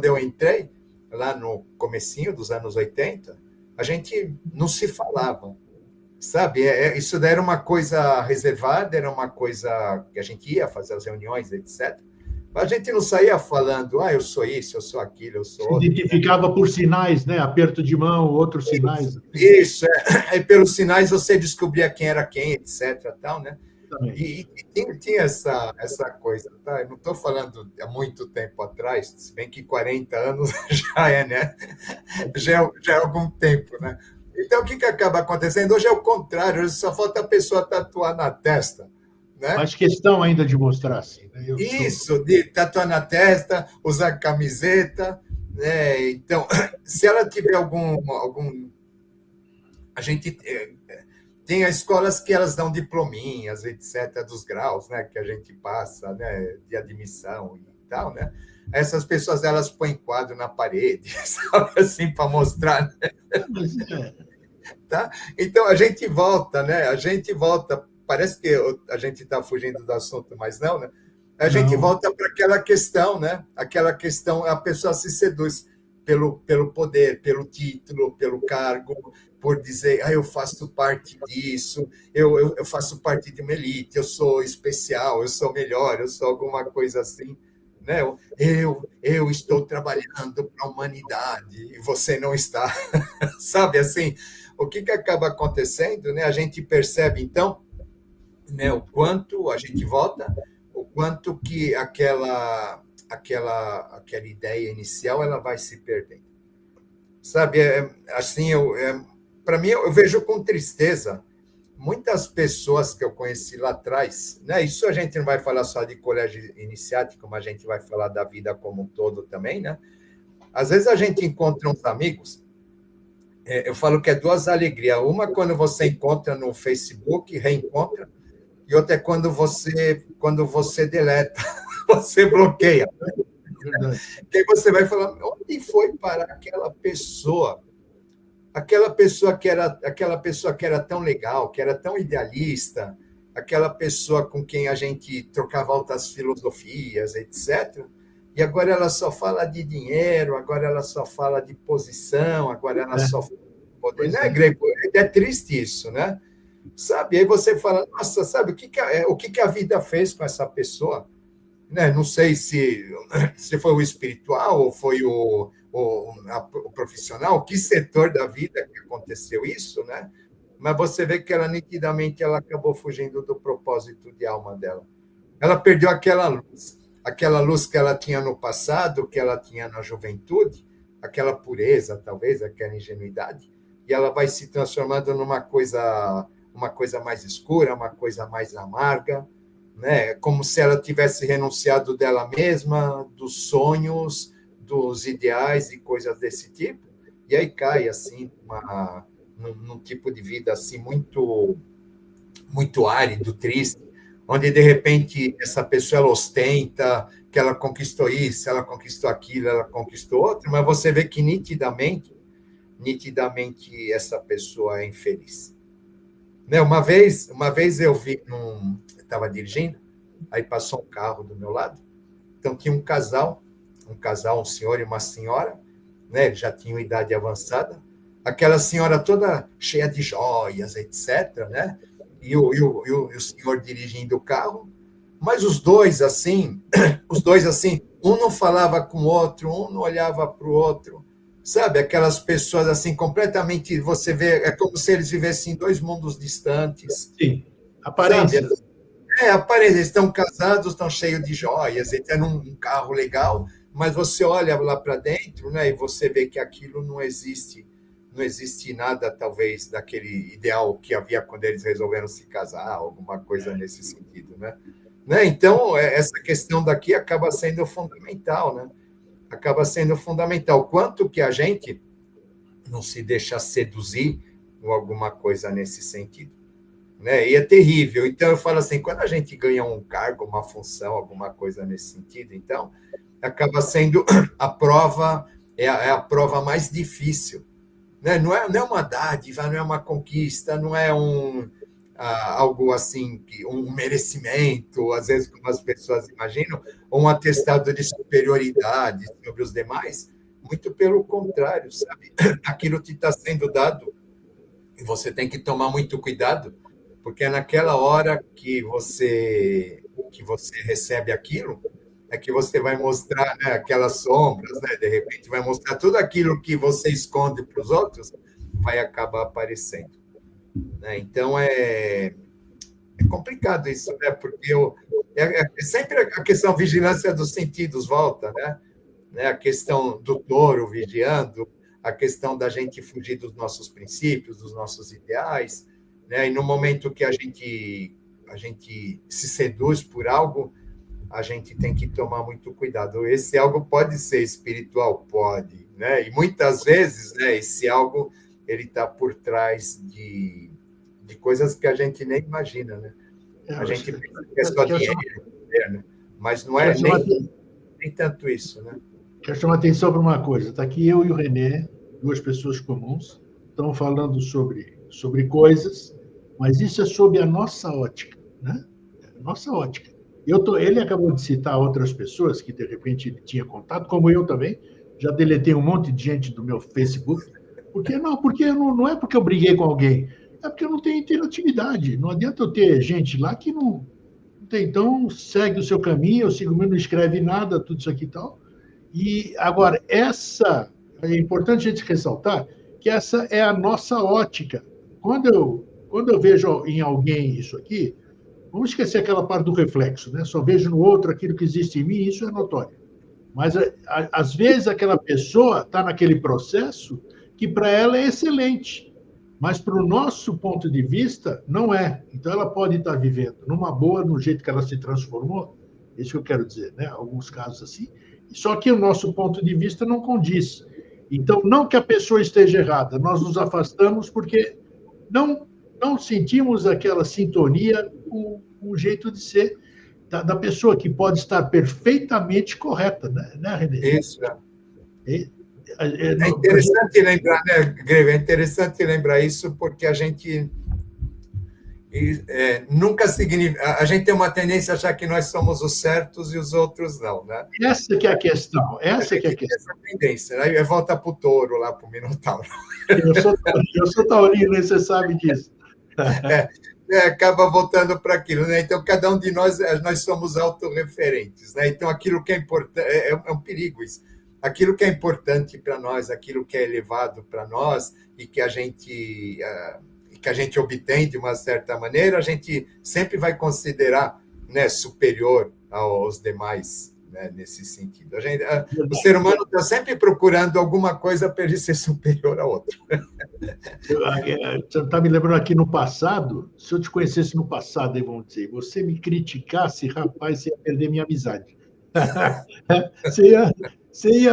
S2: eu entrei, lá no comecinho dos anos 80, a gente não se falava, sabe? Isso daí era uma coisa reservada, era uma coisa que a gente ia fazer as reuniões, etc., mas a gente não saía falando, eu sou isso, eu sou aquilo, eu sou outro.
S1: Se identificava, né? Por sinais, né? Aperto de mão, outros sinais.
S2: Isso, Aí pelos sinais você descobria quem era quem, etc. Tal, né? E tinha essa coisa, tá? Eu não estou falando há muito tempo atrás, se bem que 40 anos já né? Já é algum tempo, né? Então, o que acaba acontecendo? Hoje é o contrário, hoje só falta a pessoa tatuar na testa. Né?
S1: Faz questão ainda de mostrar assim. Né?
S2: Isso, de tatuar na testa, usar camiseta. Né? Então, se ela tiver algum... A gente tem as escolas que elas dão diplominhas, etc., dos graus, né, que a gente passa, né, de admissão e tal, né? Essas pessoas, elas põem quadro na parede, sabe, assim, para mostrar, né? Tá? Então, a gente volta, né? A gente volta, parece que a gente está fugindo do assunto, mas não, né? A gente volta para aquela questão, né? Aquela questão, a pessoa se seduz pelo poder, pelo título, pelo cargo, por dizer, eu faço parte disso, eu faço parte de uma elite, eu sou especial, eu sou melhor, eu sou alguma coisa assim. Né? Eu estou trabalhando para a humanidade e você não está. Sabe assim? O que acaba acontecendo? Né? A gente percebe, então, né, o quanto a gente volta, o quanto que aquela ideia inicial ela vai se perdendo. Sabe? Assim, para mim, eu vejo com tristeza muitas pessoas que eu conheci lá atrás, né? Isso a gente não vai falar só de colégio iniciático, mas a gente vai falar da vida como um todo também, né? Às vezes a gente encontra uns amigos, eu falo que é duas alegrias. Uma quando você encontra no Facebook, reencontra, e outra é quando você deleta, você bloqueia. Que aí você vai falar, onde foi parar aquela pessoa? Aquela pessoa que era tão legal, que era tão idealista, aquela pessoa com quem a gente trocava altas filosofias, etc., e agora ela só fala de dinheiro, agora ela só fala de posição, agora ela só fala de poder. Né, Grego? É triste isso, né? Sabe? Aí você fala, nossa, sabe o que a vida fez com essa pessoa? Né? Não sei se foi o espiritual ou foi o profissional, que setor da vida que aconteceu isso, né? Mas você vê que ela nitidamente ela acabou fugindo do propósito de alma dela. Ela perdeu aquela luz que ela tinha no passado, que ela tinha na juventude, aquela pureza, talvez, aquela ingenuidade, e ela vai se transformando numa coisa mais escura, uma coisa mais amarga, né? Como se ela tivesse renunciado dela mesma, dos sonhos, dos ideais e coisas desse tipo, e aí cai assim num tipo de vida assim muito muito árido, triste, onde de repente essa pessoa ela ostenta que ela conquistou isso, ela conquistou aquilo, ela conquistou outro, mas você vê que nitidamente essa pessoa é infeliz. Né? Uma vez eu vi, estava dirigindo, aí passou um carro do meu lado, então tinha um casal, um senhor e uma senhora, né? Eles já tinham idade avançada, aquela senhora toda cheia de joias, etc., né? E o senhor dirigindo o carro, mas os dois assim, um não falava com o outro, um não olhava para o outro, sabe? Aquelas pessoas assim, completamente, você vê, é como se eles vivessem em dois mundos distantes.
S1: Sim, aparência.
S2: Aparência, eles estão casados, estão cheios de joias, estão num carro legal, mas você olha lá para dentro, né, e você vê que aquilo não existe nada, talvez, daquele ideal que havia quando eles resolveram se casar, alguma coisa nesse sentido, né? Então, essa questão daqui acaba sendo fundamental, né? Acaba sendo fundamental. Quanto que a gente não se deixa seduzir ou alguma coisa nesse sentido, né? E é terrível. Então, eu falo assim, quando a gente ganha um cargo, uma função, alguma coisa nesse sentido, então, acaba sendo a prova, é a prova mais difícil. Né? Não é uma dádiva, não é uma conquista, não é algo assim, um merecimento, às vezes, como as pessoas imaginam, ou um atestado de superioridade sobre os demais. Muito pelo contrário, sabe? Aquilo te está sendo dado e você tem que tomar muito cuidado, porque é naquela hora que você recebe aquilo, é que você vai mostrar, né, aquelas sombras, né? De repente vai mostrar tudo aquilo que você esconde para os outros, vai acabar aparecendo. Né? Então, é complicado isso, né? Porque sempre a questão vigilância dos sentidos volta, né? A questão do touro vigiando, a questão da gente fugir dos nossos princípios, dos nossos ideais, né? E no momento que a gente se seduz por algo, a gente tem que tomar muito cuidado. Esse algo pode ser espiritual? Pode, né? E muitas vezes, né, esse algo ele está por trás de coisas que a gente nem imagina, né? A gente pensa que é só dinheiro, né? Mas não é nem tanto isso, né?
S1: Quero chamar a atenção para uma coisa. Está aqui eu e o René, duas pessoas comuns, estamos falando sobre coisas, mas isso é sob a nossa ótica, né? Nossa ótica. Ele acabou de citar outras pessoas que, de repente, ele tinha contato, como eu também. Já deletei um monte de gente do meu Facebook. Porque não é porque eu briguei com alguém, é porque eu não tenho interatividade. Não adianta eu ter gente lá que não tem. Então, segue o seu caminho, eu sigo o meu, não escreve nada, tudo isso aqui e tal. E, agora, é importante a gente ressaltar que essa é a nossa ótica. Quando eu vejo em alguém isso aqui, vamos esquecer aquela parte do reflexo, né? Só vejo no outro aquilo que existe em mim, isso é notório. Mas, às vezes, aquela pessoa está naquele processo que para ela é excelente, mas para o nosso ponto de vista, não é. Então, ela pode estar vivendo numa boa, no jeito que ela se transformou, isso que eu quero dizer, né? Alguns casos assim, só que o nosso ponto de vista não condiz. Então, não que a pessoa esteja errada, nós nos afastamos porque não sentimos aquela sintonia com o jeito de ser da pessoa, que pode estar perfeitamente correta, né, René?
S2: Isso. É interessante lembrar, né, Greve? É interessante lembrar isso porque a gente nunca significa... A gente tem uma tendência a achar que nós somos os certos e os outros não, né?
S1: Essa que é a questão. Essa que é a questão.
S2: Essa tendência, né? Aí volta para o touro, lá para o Minotauro.
S1: Eu sou taurino, você sabe disso.
S2: Acaba voltando para aquilo, né? Então, cada um de nós somos autorreferentes, né? Então, aquilo que é importante... É um perigo isso. Aquilo que é importante para nós, aquilo que é elevado para nós e que a gente obtém de uma certa maneira, a gente sempre vai considerar, né, superior aos demais, né, nesse sentido. O ser humano está sempre procurando alguma coisa para ele ser superior a outro.
S1: Você está me lembrando aqui no passado, se eu te conhecesse no passado, aí vamos dizer, você me criticasse, rapaz, você ia perder minha amizade.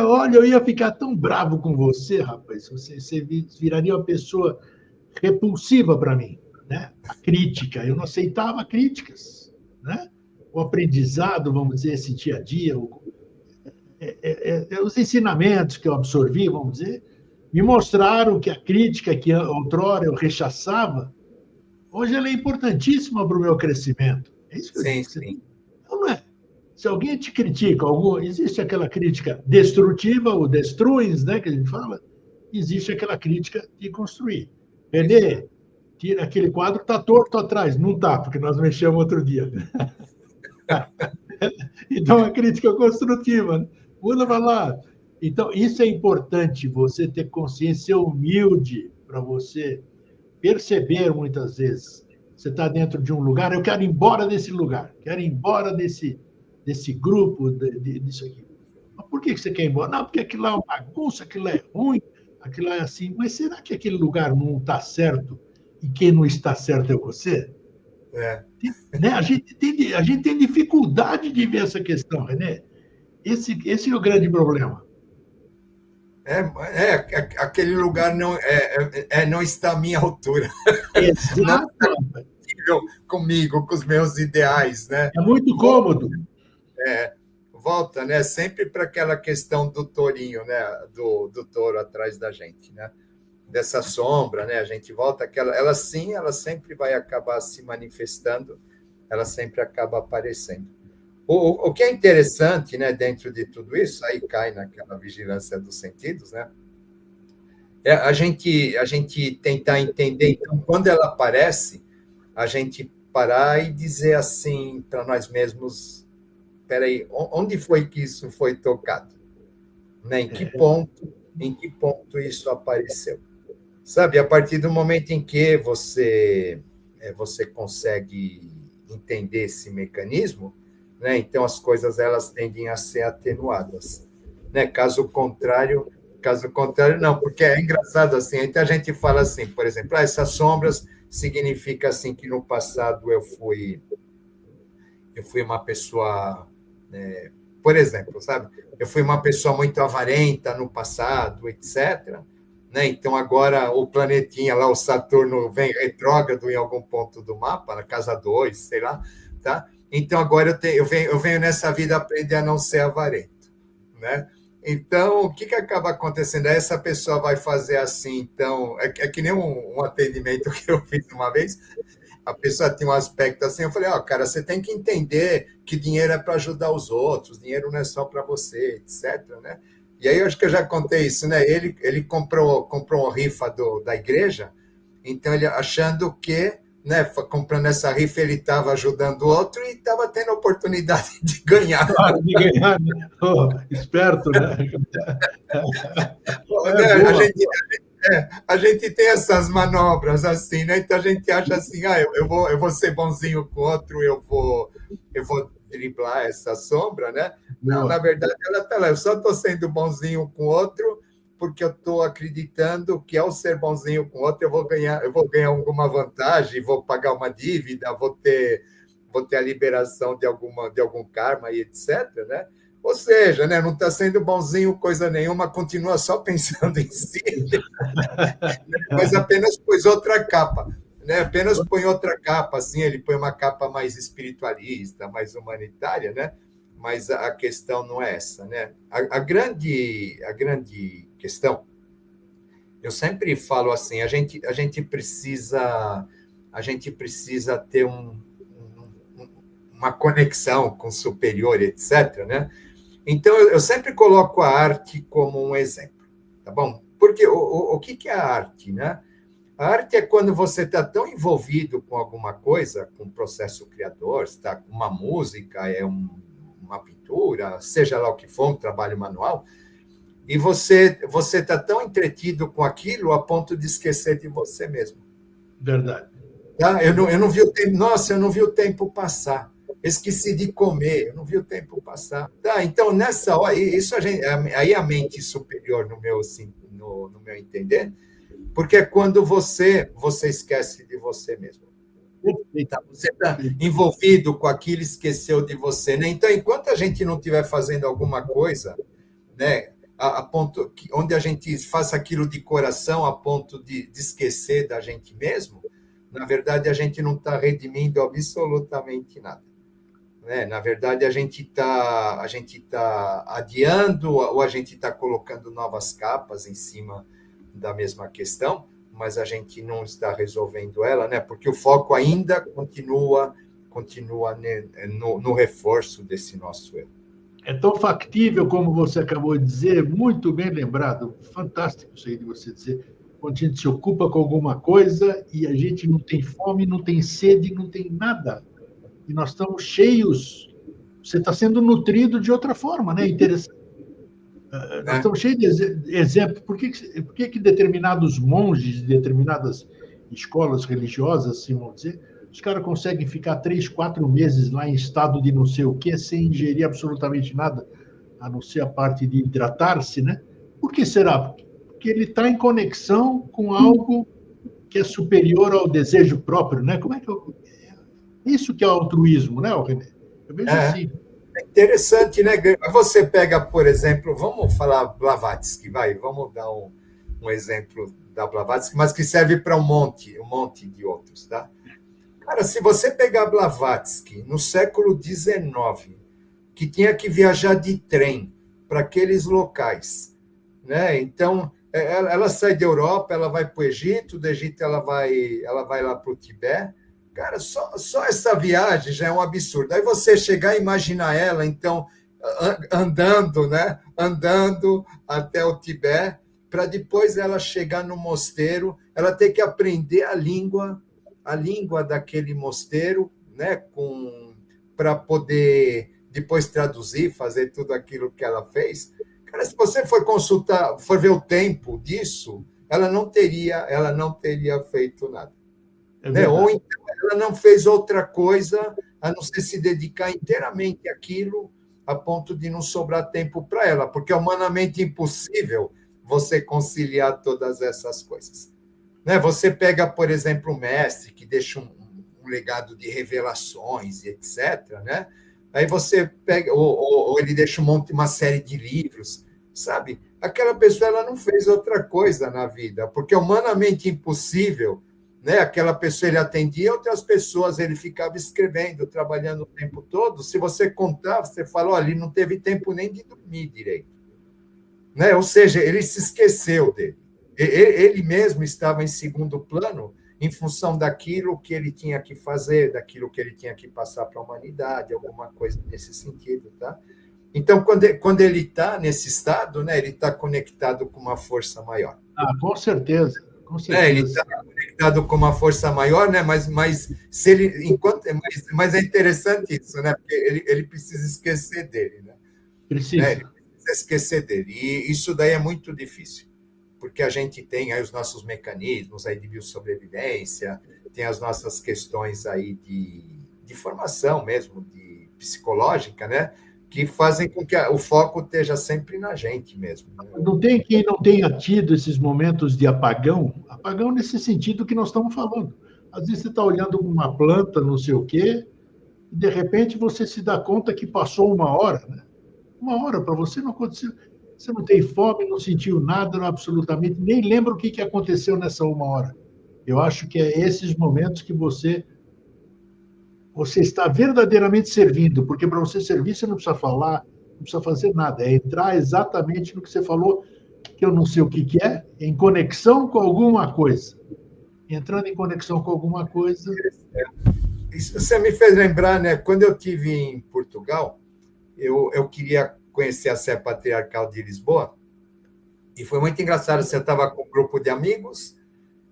S1: Olha, eu ia ficar tão bravo com você, rapaz, você viraria uma pessoa repulsiva para mim, né? A crítica, eu não aceitava críticas, né? O aprendizado, vamos dizer, esse dia a dia, os ensinamentos que eu absorvi, vamos dizer, me mostraram que a crítica que outrora eu rechaçava, hoje ela é importantíssima para o meu crescimento. É isso que eu digo.
S2: Sim.
S1: Então, não é. Se alguém te critica, existe aquela crítica destrutiva, o destruins, né, que a gente fala, existe aquela crítica de construir. Renê, tira aquele quadro, está torto atrás. Não está, porque nós mexemos outro dia. Então, a crítica construtiva. Muda para lá. Então, isso é importante, você ter consciência humilde para você perceber, muitas vezes, você está dentro de um lugar, eu quero ir embora desse lugar, quero ir embora desse grupo, disso aqui. Mas por que você quer ir embora? Não, porque aquilo lá é uma bagunça, aquilo lá é ruim, aquilo lá é assim. Mas será que aquele lugar não está certo e quem não está certo é você? Né? A gente tem dificuldade de ver essa questão, René. Esse é o grande problema.
S2: Aquele lugar não está à minha altura.
S1: Exato.
S2: Não está comigo, com os meus ideais, né?
S1: É muito cômodo.
S2: Volta, né? Sempre para aquela questão do tourinho, né? Do touro atrás da gente, né? Dessa sombra, né? A gente volta, ela sempre vai acabar se manifestando, ela sempre acaba aparecendo. O que é interessante, né, dentro de tudo isso, aí cai naquela vigilância dos sentidos, né? A gente tentar entender, então, quando ela aparece, a gente parar e dizer assim para nós mesmos, espera aí, onde foi que isso foi tocado? Né? Em que ponto isso apareceu? Sabe, a partir do momento em que você consegue entender esse mecanismo, né? Então as coisas elas tendem a ser atenuadas, né? Caso contrário não, porque é engraçado assim, então a gente fala assim, por exemplo, essas sombras significa assim que no passado eu fui uma pessoa, por exemplo, sabe? Eu fui uma pessoa muito avarenta no passado, etc. Né? Então, agora o planetinha lá, o Saturno, vem retrógrado em algum ponto do mapa, na casa 2, sei lá, tá? Então, agora eu venho nessa vida aprender a não ser avarento, né? Então, o que acaba acontecendo? Essa pessoa vai fazer assim, então, é que nem um atendimento que eu fiz uma vez, a pessoa tinha um aspecto assim, eu falei, cara, você tem que entender que dinheiro é para ajudar os outros, dinheiro não é só para você, etc., né? E aí eu acho que eu já contei isso, né? Ele comprou uma rifa da igreja, então ele achando que, né, comprando essa rifa, ele estava ajudando o outro e estava tendo a oportunidade de ganhar.
S1: Claro, de ganhar, né? Esperto, né?
S2: A gente tem essas manobras assim, né? Então a gente acha assim, eu vou ser bonzinho com o outro, eu vou driblar essa sombra, né? Não, na verdade, ela está lá. Eu só estou sendo bonzinho com o outro porque eu estou acreditando que ao ser bonzinho com o outro eu vou ganhar alguma vantagem, vou pagar uma dívida, vou ter a liberação de algum karma e etc., né? Ou seja, né, não está sendo bonzinho coisa nenhuma, continua só pensando em si, mas apenas pôs outra capa. Né? Apenas põe outra capa, assim, ele põe uma capa mais espiritualista, mais humanitária, né? Mas a questão não é essa, né? A grande questão, eu sempre falo assim, a gente precisa a gente precisa ter uma conexão com o superior, etc., né? Então, eu sempre coloco a arte como um exemplo, tá bom? Porque o que é a arte, né? A arte é quando você está tão envolvido com alguma coisa, com um processo criador, está com uma música, uma pintura, seja lá o que for, um trabalho manual, e você está tão entretido com aquilo a ponto de esquecer de você mesmo.
S1: Verdade.
S2: Tá? Eu não vi o tempo, nossa, eu não vi o tempo passar. Esqueci de comer, eu não vi o tempo passar. Tá? Então, nessa hora, isso aí a mente superior, no meu entender, porque é quando você esquece de você mesmo. Tá? Você está envolvido com aquilo, esqueceu de você. Né? Então, enquanto a gente não estiver fazendo alguma coisa, né, a ponto onde a gente faça aquilo de coração a ponto de esquecer da gente mesmo, na verdade, a gente não está redimindo absolutamente nada. Né? Na verdade, a gente tá adiando ou a gente está colocando novas capas em cima da mesma questão, mas a gente não está resolvendo ela, né? Porque o foco ainda continua no reforço desse nosso erro.
S1: É tão factível como você acabou de dizer, muito bem lembrado, fantástico isso aí de você dizer, quando a gente se ocupa com alguma coisa e a gente não tem fome, não tem sede, não tem nada, e nós estamos cheios, você está sendo nutrido de outra forma, né? Interessante. Nós estamos cheios de exemplos. Por que determinados monges de determinadas escolas religiosas, assim vamos dizer, os caras conseguem ficar 3, 4 meses lá em estado de não sei o quê, sem ingerir absolutamente nada, a não ser a parte de hidratar-se, né? Por que será? Porque ele está em conexão com algo que é superior ao desejo próprio, né? Como é que isso que é altruísmo, né, René? Eu vejo assim.
S2: É interessante, né? Você pega, por exemplo, vamos falar Blavatsky, vamos dar um exemplo da Blavatsky, mas que serve para um monte de outros, tá? Cara, se você pegar Blavatsky no século XIX, que tinha que viajar de trem para aqueles locais, né? Então, ela sai da Europa, ela vai para o Egito, do Egito ela vai lá para o Tibete. Cara, só essa viagem já é um absurdo. Aí você chegar e imaginar ela, então, andando, né? Andando até o Tibete, para depois ela chegar no mosteiro, ela ter que aprender a língua daquele mosteiro, né? Para poder depois traduzir, fazer tudo aquilo que ela fez. Cara, se você for ver o tempo disso, ela não teria feito nada. Né? Ou então ela não fez outra coisa a não ser se dedicar inteiramente àquilo, a ponto de não sobrar tempo para ela, porque é humanamente impossível você conciliar todas essas coisas. Né? Você pega, por exemplo, o mestre, que deixa um legado de revelações e etc., né? Aí você pega, ou ele deixa uma série de livros, sabe? Aquela pessoa ela não fez outra coisa na vida, porque é humanamente impossível. Né? Aquela pessoa ele atendia outras pessoas, ele ficava escrevendo, trabalhando o tempo todo. Se você contar, você fala, olha, ele não teve tempo nem de dormir direito. Né? Ou seja, ele se esqueceu dele. Ele mesmo estava em segundo plano em função daquilo que ele tinha que fazer, daquilo que ele tinha que passar para a humanidade, alguma coisa nesse sentido. Tá? Então, quando ele está nesse estado, né, ele está conectado com uma força maior.
S1: Com certeza. Com certeza.
S2: Ele está conectado com uma força maior, né? Mas é interessante isso, né? Porque ele precisa esquecer dele, né?
S1: Precisa.
S2: Ele precisa esquecer dele. E isso daí é muito difícil, porque a gente tem aí os nossos mecanismos aí de biosobrevivência, tem as nossas questões aí de formação mesmo, de psicológica, né? Que fazem com que o foco esteja sempre na gente mesmo. Né?
S1: Não tem quem não tenha tido esses momentos de apagão nesse sentido que nós estamos falando. Às vezes você está olhando uma planta, não sei o quê, e de repente você se dá conta que passou 1 hora. Né? 1 hora para você não aconteceu. Você não tem fome, não sentiu nada, absolutamente, nem lembra o que aconteceu nessa 1 hora. Eu acho que é esses momentos que você está verdadeiramente servindo, porque para você servir, você não precisa falar, não precisa fazer nada, é entrar exatamente no que você falou, que eu não sei o que é, em conexão com alguma coisa. entrando em conexão com alguma coisa.
S2: Isso você me fez lembrar, né? Quando eu estive em Portugal, eu queria conhecer a Sé Patriarcal de Lisboa, e foi muito engraçado. Você estava com um grupo de amigos,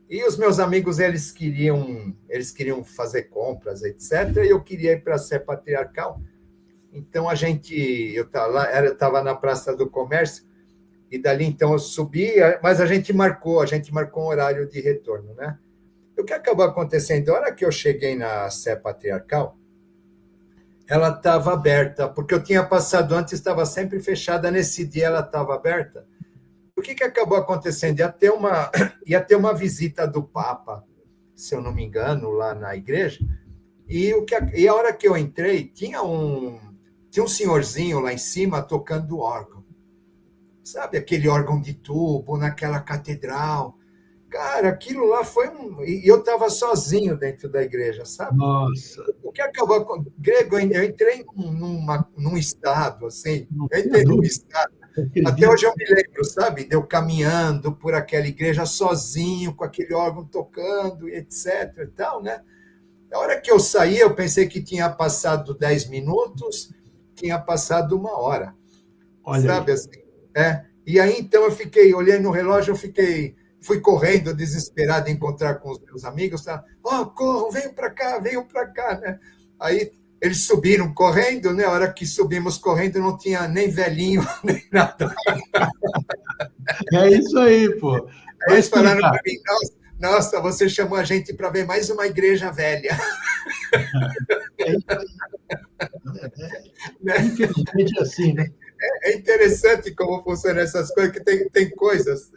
S2: e os meus amigos eles queriam fazer compras, etc. E eu queria ir para a Sé Patriarcal. Então eu estava na Praça do Comércio, e dali então eu subi, mas a gente marcou um horário de retorno, né? O que acabou acontecendo? A hora que eu cheguei na Sé Patriarcal, ela estava aberta, porque eu tinha passado antes, estava sempre fechada. Nesse dia ela estava aberta. O que acabou acontecendo? Ia ter uma visita do Papa, se eu não me engano, lá na igreja, e a hora que eu entrei, tinha um senhorzinho lá em cima tocando órgão. Sabe, aquele órgão de tubo, naquela catedral. Cara, aquilo lá foi E eu estava sozinho dentro da igreja, sabe?
S1: Nossa!
S2: O que acabou com Grego, eu entrei num estado, assim,
S1: Não
S2: eu
S1: tenha
S2: entrei num
S1: dúvida,
S2: estado.
S1: acredito.
S2: Até hoje eu me lembro, sabe? De eu caminhando por aquela igreja sozinho, com aquele órgão tocando, etc. e tal, né? A hora que eu saí, eu pensei que tinha passado 10 minutos, tinha passado 1 hora.
S1: Olha
S2: Sabe
S1: aí.
S2: assim? E aí, então, eu fiquei, olhei no relógio, fui correndo, desesperado, encontrar com os meus amigos, tá? Corram, venham para cá, né? Aí eles subiram correndo, né? A hora que subimos correndo, não tinha nem velhinho, nem nada.
S1: É isso aí, pô.
S2: Aí eles falaram para mim, nossa, você chamou a gente para ver mais uma igreja velha.
S1: É isso aí. Infelizmente é assim, né?
S2: É interessante como funcionam essas coisas, que tem coisas,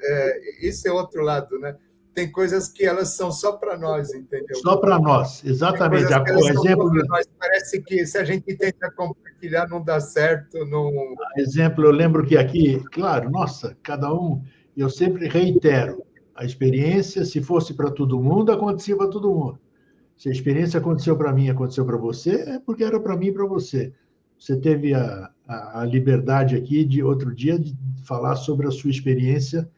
S2: isso é outro lado, né? Tem coisas que elas são só para nós, entendeu?
S1: Só para nós,
S2: Tem
S1: exatamente.
S2: coisas que elas
S1: O
S2: são só
S1: exemplo,
S2: para nós. Parece que se a gente tenta compartilhar, não dá certo. Não...
S1: eu lembro que aqui, claro, nossa, cada um, eu sempre reitero, a experiência, se fosse para todo mundo, acontecia para todo mundo. Se a experiência aconteceu para mim, aconteceu para você, é porque era para mim e para você. Você teve a liberdade aqui de outro dia de falar sobre a sua experiência.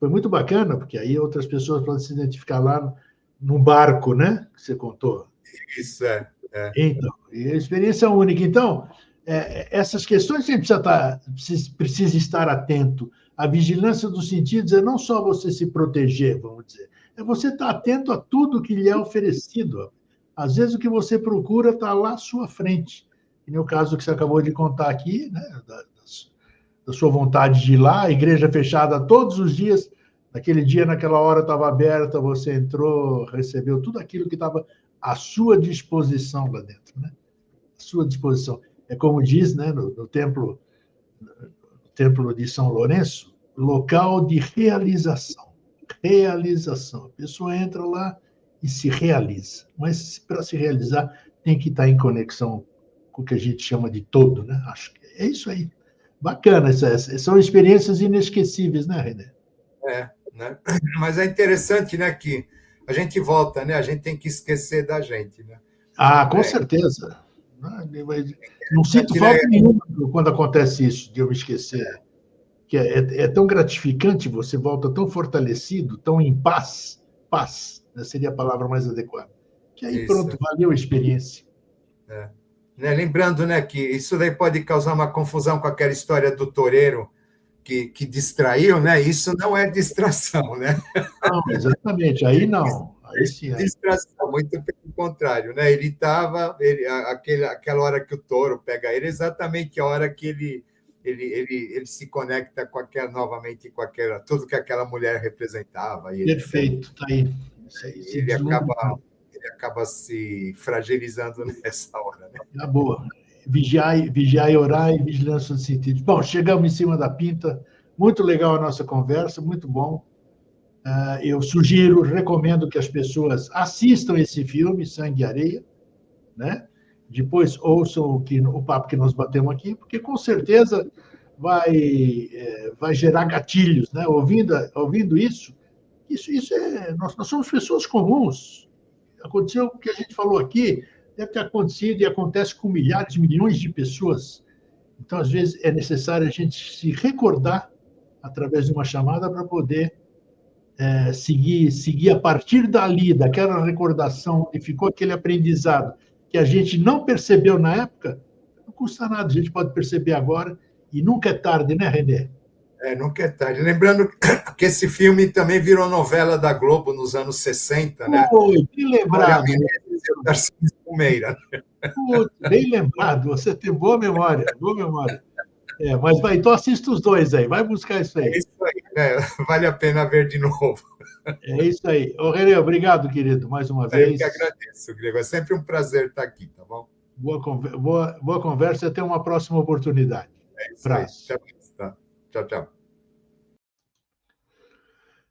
S1: Foi muito bacana, porque aí outras pessoas podem se identificar lá no barco, né? Que você contou.
S2: Isso
S1: Então, e a experiência única. Então, essas questões a gente precisa estar atento. A vigilância dos sentidos é não só você se proteger, vamos dizer, é você estar atento a tudo que lhe é oferecido. Às vezes o que você procura está lá à sua frente. E no caso que você acabou de contar aqui, né, da sua vontade de ir lá, a igreja fechada todos os dias, naquele dia, naquela hora estava aberta, você entrou, recebeu tudo aquilo que estava à sua disposição lá dentro, né? À sua disposição. É como diz, né, no templo de São Lourenço, local de realização. Realização. A pessoa entra lá e se realiza. Mas para se realizar, tem que estar em conexão com o que a gente chama de todo, né? Acho que é isso aí. Bacana, são experiências inesquecíveis, né, René?
S2: Né? Mas é interessante, né, que a gente volta, né? A gente tem que esquecer da gente, né?
S1: Com certeza. Não sinto falta nenhuma quando acontece isso, de eu me esquecer. Que é tão gratificante, você volta tão fortalecido, tão em paz, né, seria a palavra mais adequada. Que aí, pronto, valeu a experiência.
S2: Né? Lembrando, né, que isso daí pode causar uma confusão com aquela história do toureiro que distraiu, né? Isso não é distração, né?
S1: Não, exatamente, aí não. Aí sim.
S2: Distração, muito pelo contrário, né? Ele estava, aquela hora que o touro pega ele, exatamente a hora que ele se conecta novamente com tudo que aquela mulher representava.
S1: Perfeito, está aí.
S2: Ele acaba se fragilizando nessa hora, né?
S1: Tá boa. Vigiar e orar e vigilância dos sentidos. Bom, chegamos em cima da pinta. Muito legal a nossa conversa, muito bom. Eu recomendo que as pessoas assistam esse filme, Sangue e Areia, né? Depois ouçam o papo que nós batemos aqui, porque com certeza vai gerar gatilhos, né? Ouvindo isso nós somos pessoas comuns. Aconteceu o que a gente falou aqui, deve ter acontecido e acontece com milhares, milhões de pessoas. Então, às vezes, é necessário a gente se recordar através de uma chamada para poder seguir a partir dali, daquela recordação, e ficou aquele aprendizado que a gente não percebeu na época, não custa nada, a gente pode perceber agora, e nunca é tarde, né, Renê?
S2: Nunca é tarde. Lembrando que esse filme também virou novela da Globo nos anos 60, né?
S1: Oi, bem lembrado.
S2: Menezes e o Tarcísio Meira.
S1: Bem lembrado, você tem boa memória, boa memória. Mas vai, então assista os dois aí, vai buscar isso aí.
S2: É isso aí, né? Vale a pena ver de novo.
S1: É isso aí. Ô, Renê, obrigado, querido, mais uma vez.
S2: Eu que agradeço, Grego. É sempre um prazer estar aqui, tá bom?
S1: Boa conversa e até uma próxima oportunidade.
S2: É isso aí. Tchau, tchau.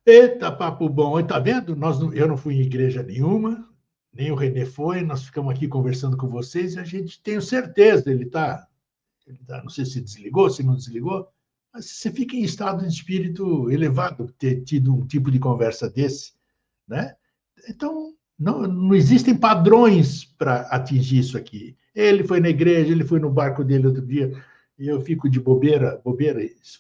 S1: Eita, papo bom. Tá vendo? Eu não fui em igreja nenhuma, nem o Renê foi, nós ficamos aqui conversando com vocês e a gente tem certeza, ele tá, não sei se desligou, se não desligou, mas você fica em estado de espírito elevado ter tido um tipo de conversa desse, né? Então, não existem padrões para atingir isso aqui. Ele foi na igreja, ele foi no barco dele outro dia, e eu fico de bobeira,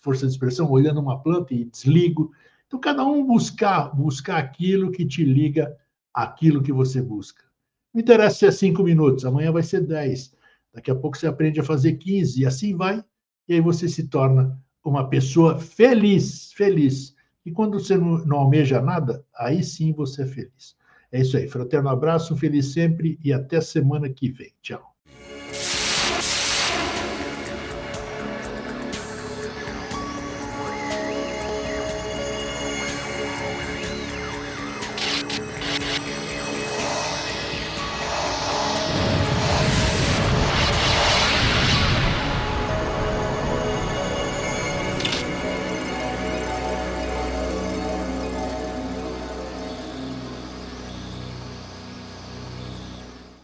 S1: força de expressão, olhando uma planta e desligo. Então, cada um buscar aquilo que te liga àquilo que você busca. Não interessa se é 5 minutos, amanhã vai ser 10. Daqui a pouco você aprende a fazer 15, e assim vai, e aí você se torna uma pessoa feliz. E quando você não almeja nada, aí sim você é feliz. É isso aí. Fraterno abraço, feliz sempre e até semana que vem. Tchau.